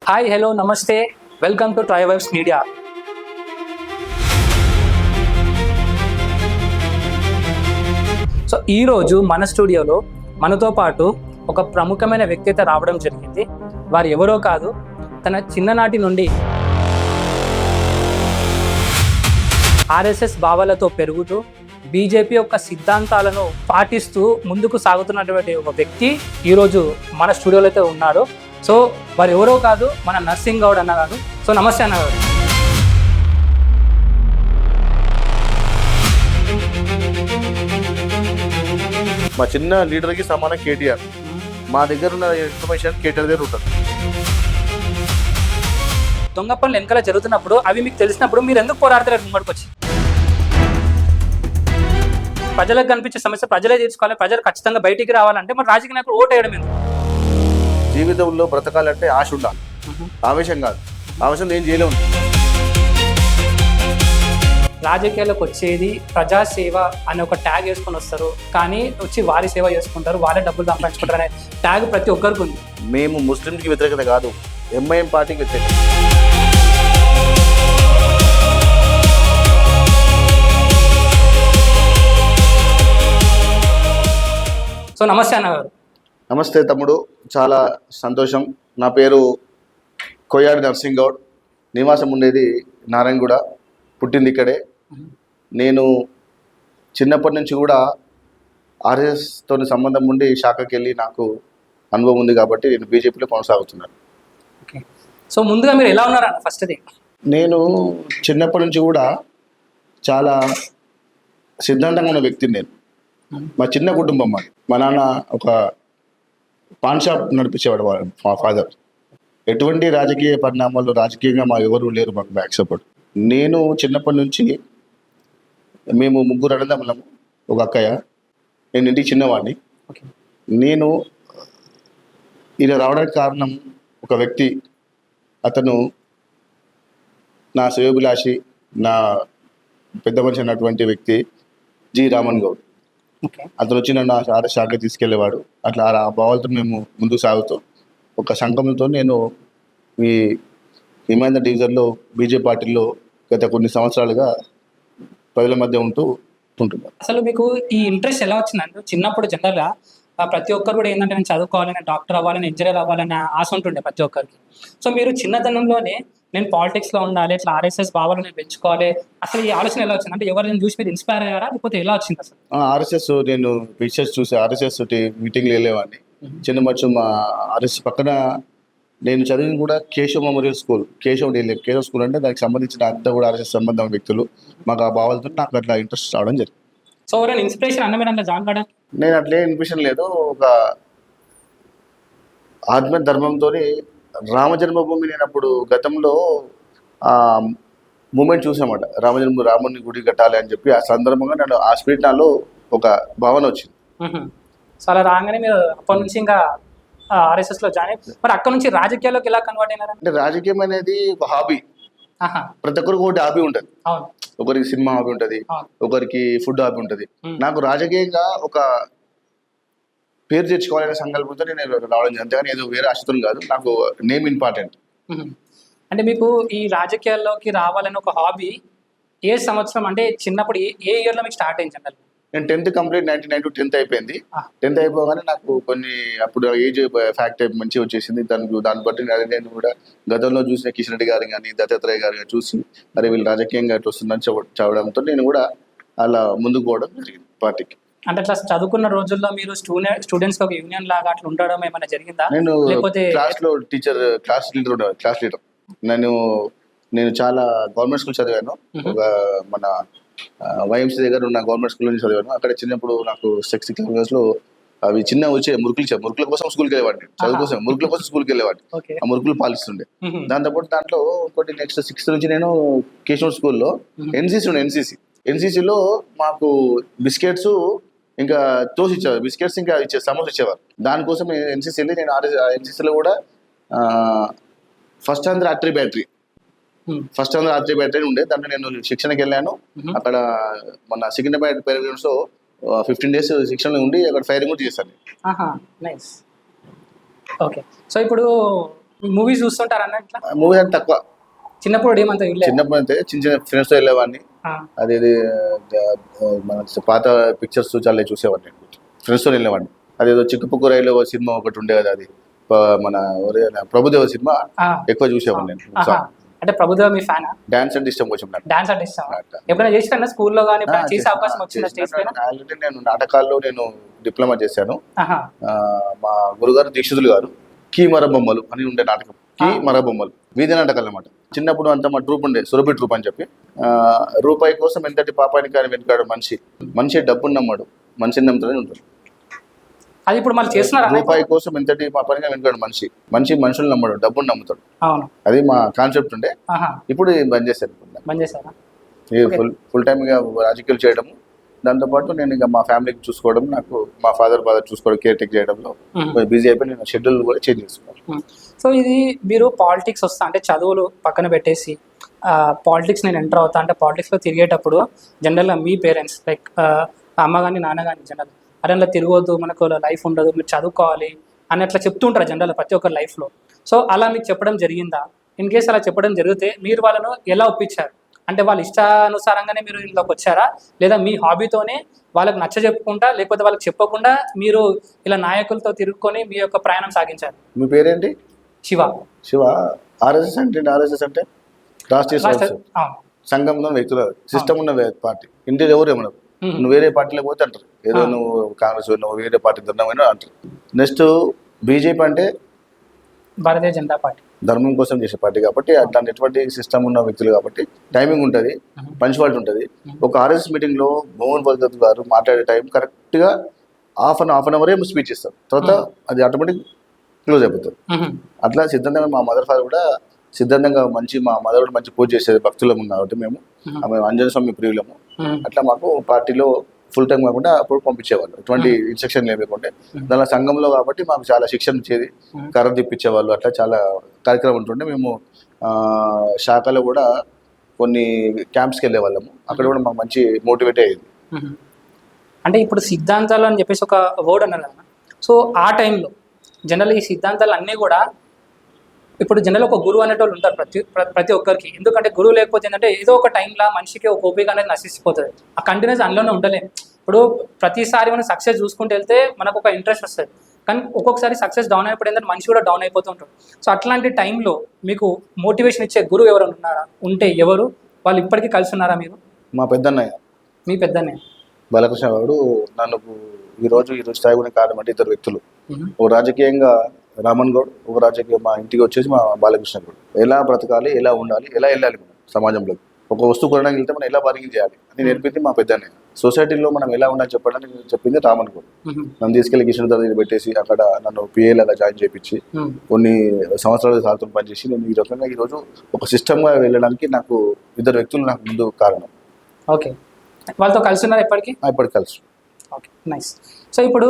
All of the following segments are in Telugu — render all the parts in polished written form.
హాయ్ హలో నమస్తే welcome to try vibes media. So ఈరోజు మన స్టూడియోలో మనతో పాటు ఒక ప్రముఖమైన వ్యక్తి అయితే రావడం జరిగింది. వారు ఎవరో కాదు, తన చిన్ననాటి నుండి ఆర్ఎస్ఎస్ భావాలతో పెరుగుతూ బీజేపీ యొక్క సిద్ధాంతాలను పాటిస్తూ ముందుకు సాగుతున్నటువంటి ఒక వ్యక్తి ఈరోజు మన స్టూడియోలో అయితే ఉన్నారు. సో వారు ఎవరో కాదు, మన నర్సింగ్ గౌడ్ అన్న గారు. సో నమస్తే అన్న గారు. మా చిన్న లీడర్కి సమానం కేటీఆర్. మా దగ్గర ఉన్న ఇన్ఫర్మేషన్ కేటీఆర్ దగ్గర ఉంటుంది. దొంగ పనులు వెనకాల జరుగుతున్నప్పుడు అవి మీకు తెలిసినప్పుడు మీరు ఎందుకు పోరాడతారు? ముంగడికి వచ్చి ప్రజలకు కనిపించే సమస్య ప్రజలే తీర్చుకోవాలి, ప్రజలు ఖచ్చితంగా బయటికి రావాలంటే మరి రాజకీయ నాయకులు ఓటు వేయడం ఎందుకు? జీవితంలో బ్రతకాలంటే ఆశ ఉండాలి, ఆవేశం కాదు. ఆవేశం ఏం చేయలేము. రాజకీయాలకు వచ్చేది ప్రజాసేవ అనే ఒక ట్యాగ్ వేసుకొని వస్తారు, కానీ వచ్చి వారి సేవ చేసుకుంటారు, వాళ్ళే డబ్బులు సంపాదించుకుంటారు అనే ట్యాగ్ ప్రతి ఒక్కరికి ఉంది. మేము ముస్లింకి వ్యతిరేకత కాదు, ఎంఐఎం పార్టీకి వ్యతిరేకత. సో నమస్తే అన్నగారు. నమస్తే తమ్ముడు, చాలా సంతోషం. నా పేరు కొయ్యాడి నర్సింగ్ గౌడ్. నివాసం ఉండేది నారాయణగూడ, పుట్టింది ఇక్కడే. నేను చిన్నప్పటి నుంచి కూడా ఆర్ఎస్తో సంబంధం ఉండి శాఖకి వెళ్ళి నాకు అనుభవం ఉంది కాబట్టి నేను బీజేపీలో కొనసాగుతున్నాను. ఓకే, సో ముందుగా మీరు ఎలా ఉన్నారన్న? ఫస్ట్ది నేను చిన్నప్పటి నుంచి కూడా చాలా సిద్ధాంతంగా ఉన్న వ్యక్తిని. నేను మా చిన్న కుటుంబం. మా నాన్న ఒక పాన్ షాప్ నడిపించేవాడు, మా ఫాదర్. ఎటువంటి రాజకీయ పరిణామాలు రాజకీయంగా మా ఎవరు లేరు మాకు బ్యాక్ సపోర్ట్. నేను చిన్నప్పటి నుంచి మేము ముగ్గురు అన్నదమ్ములము, ఒక అక్కయ్య. నేను ఇంటికి చిన్నవాడిని. నేను ఇలా రావడానికి కారణం ఒక వ్యక్తి. అతను నా శ్రేయోభిలాషి, నా పెద్ద మనిషి అన్నటువంటి వ్యక్తి జి రామన్ గౌడ్. అతను వచ్చి నన్ను ఆర్ఎస్ శాఖకి తీసుకెళ్లేవాడు. అట్లా ఆ భావాలతో మేము ముందుకు సాగుతూ ఒక సంఘంతో నేను ఈ హిమాయత్ డివిజన్లో బీజేపీ పార్టీలో గత కొన్ని సంవత్సరాలుగా ప్రజల మధ్య ఉంటున్నాను. అసలు మీకు ఈ ఇంట్రెస్ట్ ఎలా వచ్చిందంటే, చిన్నప్పుడు జనరల్గా ప్రతి ఒక్కరు కూడా ఏంటంటే నేను చదువుకోవాలి, నేను డాక్టర్ అవ్వాలి, నేను ఇంజనీర్ అవ్వాలనే ఆశ ఉంటుండే ప్రతి ఒక్కరికి. సో మీరు చిన్నతనంలోనే నేను పాలిటిక్స్లో ఉండాలి, ఇట్లా ఆర్ఎస్ఎస్ భావాలు నేను పెంచుకోవాలి, అసలు ఈ ఆలోచన ఎలా వచ్చింది? అంటే ఎవరిని చూసి మీరు ఇన్స్పైర్ అయ్యారా, లేకపోతే ఎలా వచ్చింది అసలు? ఆర్ఎస్ఎస్ నేను పిక్చర్స్ చూసి ఆర్ఎస్ఎస్ మీటింగ్లు వెళ్ళేవాడిని. చిన్న మచ్చు మా ఆర్ఎస్ పక్కన నేను చదివింది కూడా Keshav memorial school. Keshav school అంటే దానికి సంబంధించిన అంతా కూడా ఆర్ఎస్ఎస్ సంబంధం వ్యక్తులు. మాకు ఆ భావాలతో నాకు అట్లా ఇంట్రెస్ట్ రావడం జరిగింది. సో ఎవరైనా ఇన్స్పిరేషన్ అన్న మీరు అట్లా జాయిన్ కావడానికి? నేను అట్లే ఇన్స్పిరేషన్ లేదు, ఒక ఆత్మ ధర్మంతో రామజన్మభూమి. నేను అప్పుడు గతంలో మూమెంట్ చూసామట, రాముని గుడి కట్టాలి అని చెప్పి. ఆ సందర్భంగా నేను ఆ స్పిరిట్ నాలో ఒక భావన వచ్చింది. సో అలా రాగానే మీరు అప్పటి నుంచి ఇంకా ఆర్ఎస్ఎస్ లో జాయిన్ అయ్యి మరి అక్కడ నుంచి రాజకీయాల్లోకి ఎలా కన్వర్ట్ అయినారు? అంటే రాజకీయం అనేది ఒక హాబీ. ప్రతి ఒక్కరికి ఒకటి హాబీ ఉంటుంది. ఒకరికి సినిమా హాబీ ఉంటుంది, ఒకరికి ఫుడ్ హాబీ ఉంటుంది. నాకు రాజకీయంగా ఒక పేరు తెచ్చుకోవాలనే సంకల్పంతో నేను రావడం, అంతేగాని ఏదో వేరే ఆశతో కాదు. నాకు నేమ్ ఇంపార్టెంట్. అంటే మీకు ఈ రాజకీయాల్లోకి రావాలని ఒక హాబీ ఏ సంవత్సరం, అంటే చిన్నప్పుడు ఏ ఇయర్లో మీకు స్టార్ట్ అయింది? అంటే నేను 10th కంప్లీట్ 1992 10th అయిపోయింది. 10th అయిపోగానే నాకు కొన్ని అప్పుడు ఏజ్ ఫ్యాక్ట్ మంచిగా వచ్చేసింది. దాన్ని బట్టి నేను కూడా గతంలో చూసిన కిషన్ రెడ్డి గారు కానీ దత్తాత్రేయ గారు కానీ చూసి మరి వీళ్ళు రాజకీయంగా అట్లా వస్తుందని చెప్పడంతో నేను కూడా అలా ముందుకు పోవడం జరిగింది పార్టీకి. అంటే అట్లా చదువుకున్న రోజుల్లో మీరు స్టూడెంట్స్ ఒక యూనియన్ లాగా అట్లా ఉండడం ఏమైనా జరిగిందా? నేను క్లాస్లో క్లాస్ లీడర్. నేను చాలా గవర్నమెంట్ స్కూల్ చదివాను. ఒక మన వైఎంసీ దగ్గర ఉన్న గవర్నమెంట్ స్కూల్ నుంచి చదివాను. అక్కడ చిన్నప్పుడు నాకు 6 కిలోమీటర్స్లో అవి చిన్న వచ్చే మురుకుల కోసం స్కూల్కి వెళ్ళేవాడిని. చదువు కోసం మురుకుల కోసం స్కూల్కి వెళ్ళేవాడిని. ఆ మురుకులు పాలిస్తుండే. దాంతోపాటు దాంట్లో ఇంకోటి నెక్స్ట్ 6th నుంచి నేను కేశవ్ స్కూల్లో ఎన్సీసీలో మాకు బిస్కెట్స్ ఇంకా తోసి ఇచ్చేవారు. బిస్కెట్స్ ఇంకా సమోసా ఇచ్చేవారు. దానికోసం ఎన్సీసీ వెళ్ళి నేను ఎన్సీసీలో కూడా ఫస్ట్ ఆంధ్ర ఆర్టరీ బ్యాటరీ ఉండే. దాంట్లో నేను శిక్షణకి వెళ్ళాను. అక్కడ మన సికింద్రాబాద్ పేరెంట్స్ 15 days శిక్షణలో ఉండి అక్కడ ఫైరింగ్ కూడా చేశాను. నైస్. ఓకే, సో ఇప్పుడు మూవీస్ చూస్తుంటారు అన్నట్లా? మూవీ అంటే తక్కువ. చిన్నప్పుడు ఏమంత వెళ్ళలేదు. చిన్నప్పుడు అయితే చిన్న చిన్న ఫ్రెండ్స్తో వెళ్ళేవాడిని. అది మన పాత పిక్చర్స్ చాలా చూసేవాడిని. ఫ్రెండ్స్తో వెళ్ళేవాడిని. అదేదో చిక్కుపుక్కు రైలు సినిమా ఒకటి ఉండే కదా, అది మన ప్రభుదేవ సినిమా ఎక్కువ చూసేవాడిని నేను. అంటే ప్రభుదేవ మీ ఫ్యానా? డాన్స్ అంటే ఇష్టం కొంచెం నాకు. డాన్స్ అంటే ఇష్టం. ఎప్పుడైనా చేసినా స్కూల్లో కానీ చేసే అవకాశం వచ్చిందా స్టేజ్ పైన? ఆల్రెడీ నేను నాటకాల్లో డిప్లొమా చేశాను. మా గురుగారు దీక్షితులు గారు కీ మరబొమ్మలు అని ఉండే నాటకం. కీ మరబొమ్మలు వీధి నాటకాలు అన్నమాట. చిన్నప్పుడు అంతా మా ట్రూప్ ఉండే, సురభి ట్రూప్ అని చెప్పి. రూపాయి కోసం ఎంతటి పాపానికి అని వెనుకాడు మనిషి, మనిషి డబ్బును నమ్మడు, మనిషిని నమ్ముతాడని ఉంటుంది. అది ఇప్పుడు మళ్ళీ చేస్తున్నారు. రూపాయి కోసం ఎంతటి పాపానికి వెనుకాడు మనిషి, మనుషులు నమ్మడు, డబ్బును నమ్ముతాడు. అది మా కాన్సెప్ట్ ఉండే. ఇప్పుడు బంద్ చేశాను. ఫుల్ టైమ్ గా రాజకీయాలు చేయడము, దాంతోపాటు నేను ఇక మా ఫ్యామిలీకి చూసుకోవడం, నాకు మా ఫాదర్ చూసుకోవడం, కేర్ టేక్ చేయడంలో బిజీ అయిపోయి నేను షెడ్యూల్ కూడా చేంజ్ చేసుకున్నాను. సో ఇది మీరు పాలిటిక్స్ వస్తా అంటే చదువులు పక్కన పెట్టేసి పాలిటిక్స్ నేను ఎంటర్ అవుతా అంటే పాలిటిక్స్లో తిరిగేటప్పుడు జనరల్గా మీ పేరెంట్స్ లైక్ అమ్మ కానీ నాన్న కానీ జనరల్ అలా తిరగొద్దు, మనకు లైఫ్ ఉండదు, మీరు చదువుకోవాలి అని అట్లా చెప్తుంటారు జనరల్ ప్రతి ఒక్కరి లైఫ్లో. సో అలా మీకు చెప్పడం జరిగిందా? ఇన్ కేసు అలా చెప్పడం జరిగితే మీరు వాళ్ళను ఎలా ఒప్పించారు? అంటే వాళ్ళ ఇష్టానుసారంగానే మీరు ఇంట్లోకి వచ్చారా, లేదా మీ హాబీతోనే వాళ్ళకి నచ్చ చెప్పుకుంటా, లేకపోతే వాళ్ళకి చెప్పకుండా మీరు ఇలా నాయకులతో తిరుగుకొని మీ యొక్క ప్రయాణం సాగించారు? మీ పేరేంటి? శివ. శివ. ఆర్ఎస్ఎస్ అంటే ఆర్ఎస్ఎస్ అంటే రాష్ట్రీయ సంఘంలో వ్యక్తుల సిస్టమ్ ఉన్న పార్టీ. ఇంటి ఎవరు ఏమన్నారు, నువ్వు వేరే పార్టీలోకి పోతే అంటారు, ఏదో నువ్వు కాంగ్రెస్ నువ్వు వేరే పార్టీ ధర్మమైనా అంటారు. నెక్స్ట్ బీజేపీ అంటే భారతీయ జనతా పార్టీ, ధర్మం కోసం చేసే పార్టీ కాబట్టి అట్లాంటి ఎటువంటి సిస్టమ్ ఉన్న వ్యక్తులు కాబట్టి టైమింగ్ ఉంటుంది, పంచువాలిటీ ఉంటుంది. ఒక ఆర్ఎస్ఎస్ మీటింగ్లో మోహన్ భగత్ గారు మాట్లాడే టైం కరెక్ట్గా హాఫ్ అన్ అవరే స్పీచ్ ఇస్తారు, తర్వాత అది ఆటోమేటిక్ క్లోజ్ అయిపోతుంది. అట్లా సిద్ధాంతంగా మా మదర్ ఫాదర్ కూడా సిద్ధాంతంగా మా మదర్ కూడా మంచి పూజ చేసేది, భక్తులము కాబట్టి మేము ఆంజనేయ స్వామి ప్రియులము. అట్లా మాకు పార్టీలో ఫుల్ టైం కాకుండా అప్పుడు పంపించేవాళ్ళు, ఎటువంటి ఇన్స్ట్రక్షన్ లేకుండా. దానిలో సంఘంలో కాబట్టి మాకు చాలా శిక్షణ ఇచ్చేది, కర్ర తిప్పించేవాళ్ళు, అట్లా చాలా కార్యక్రమం ఉంటుండే. మేము శాఖలో కూడా కొన్ని క్యాంప్స్కి వెళ్ళే వాళ్ళము, అక్కడ కూడా మాకు మంచి మోటివేట్ అయ్యేది. అంటే ఇప్పుడు సిద్ధాంతాలు అని చెప్పేసి ఒక వర్డ్ అన్నారు కదా, సో ఆ టైంలో జనరల్ ఈ సిద్ధాంతాలు అన్నీ కూడా ఇప్పుడు జనరల్ ఒక గురువు అనేటోళ్ళు ఉంటారు ప్రతి ఒక్కరికి. ఎందుకంటే గురువు లేకపోతే ఏంటంటే ఏదో ఒక టైంలో మనిషికి ఒక ఓపిక అనేది నశిసిపోతుంది, ఆ కంటిన్యూస్ అందులోనే ఉండలేము. ఇప్పుడు ప్రతిసారి మనం సక్సెస్ చూసుకుంటూ వెళ్తే మనకు ఒక ఇంట్రెస్ట్ వస్తుంది, కానీ ఒక్కొక్కసారి సక్సెస్ డౌన్ అయిపోయి ఏంటంటే మనిషి కూడా డౌన్ అయిపోతూ ఉంటాడు. సో అట్లాంటి టైంలో మీకు మోటివేషన్ ఇచ్చే గురువు ఎవరైనా ఉన్నారా? ఉంటే ఎవరు? వాళ్ళు ఇప్పటికీ కలిసి ఉన్నారా మీరు? మా పెద్దన్నయ్య. మీ పెద్దన్నయ్య బాలకృష్ణ గారు నన్ను ఈ రోజు స్థాయి కూడా కారణం అంటే ఇద్దరు వ్యక్తులు. ఓ రాజకీయంగా రామన్ గౌడ్, ఒక రాజకీయ మా ఇంటికి వచ్చేసి మా బాలకృష్ణ గౌడ్. ఎలా బ్రతకాలి, ఎలా ఉండాలి, ఎలా వెళ్ళాలి మనం సమాజంలోకి, ఒక వస్తువు కొనడానికి వెళ్తే మనం ఎలా బార్గెన్ చేయాలి అని నేర్పింది మా పెద్దన్నయ్య. సొసైటీలో మనం ఎలా ఉండాలి చెప్పడానికి చెప్పింది రామన్ గౌడ్. నన్ను తీసుకెళ్లి కిషన్ దగ్గర పెట్టేసి అక్కడ నన్ను పిఏలాగా జాయిన్ చేయించి కొన్ని సంవత్సరాలు సార్తో పనిచేసి నేను ఈ రకంగా ఈరోజు ఒక సిస్టమ్గా వెళ్ళడానికి నాకు ఇద్దరు వ్యక్తులు నాకు ముందు కారణం. ఓకే, వాళ్ళతో కలిసి ఉన్నారు ఇప్పటికీ? ఇప్పటికి కలిసి. Okay, nice. సో ఇప్పుడు